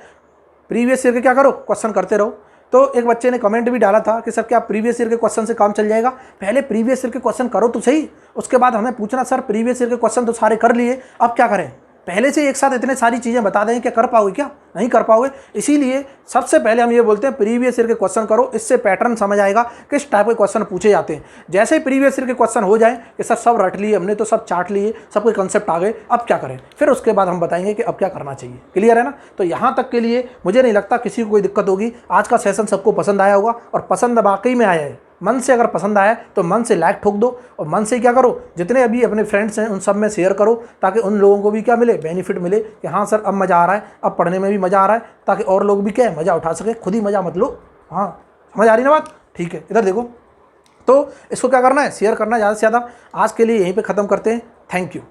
प्रीवियस ईयर के क्या करो, क्वेश्चन करते रहो। तो एक बच्चे ने कमेंट भी डाला था कि सर क्या प्रीवियस ईयर के क्वेश्चन से काम चल जाएगा, पहले प्रीवियस ईयर के क्वेश्चन करो तो सही, उसके बाद हमें पूछना सर प्रीवियस ईयर के क्वेश्चन तो सारे कर लिए, अब क्या करें। पहले से एक साथ इतने सारी चीज़ें बता दें, क्या कर पाओगे? क्या नहीं कर पाओगे। इसीलिए सबसे पहले हम ये बोलते हैं प्रीवियस ईयर के क्वेश्चन करो, इससे पैटर्न समझ आएगा किस टाइप के क्वेश्चन पूछे जाते हैं। जैसे ही प्रीवियस ईयर के क्वेश्चन हो जाए कि सर सब रट लिए हमने, तो सब चाट लिए, सब कोई कंसेप्ट आ गए, अब क्या करें, फिर उसके बाद हम बताएंगे कि अब क्या करना चाहिए। क्लियर है ना? तो यहाँ तक के लिए मुझे नहीं लगता किसी को कोई दिक्कत होगी। आज का सेशन सबको पसंद आया होगा, और पसंद वाकई में आया है। मन से अगर पसंद आया तो मन से लाइक ठोक दो, और मन से क्या करो, जितने अभी अपने फ्रेंड्स हैं उन सब में शेयर करो, ताकि उन लोगों को भी क्या मिले, बेनिफिट मिले कि हाँ सर अब मज़ा आ रहा है, अब पढ़ने में भी मज़ा आ रहा है, ताकि और लोग भी क्या है मज़ा उठा सके। खुद ही मज़ा मत लो। हाँ, समझ आ रही ना बात? ठीक है, इधर देखो। तो इसको क्या करना है, शेयर करना ज़्यादा से ज़्यादा। आज के लिए यहीं पर ख़त्म करते हैं। Thank you.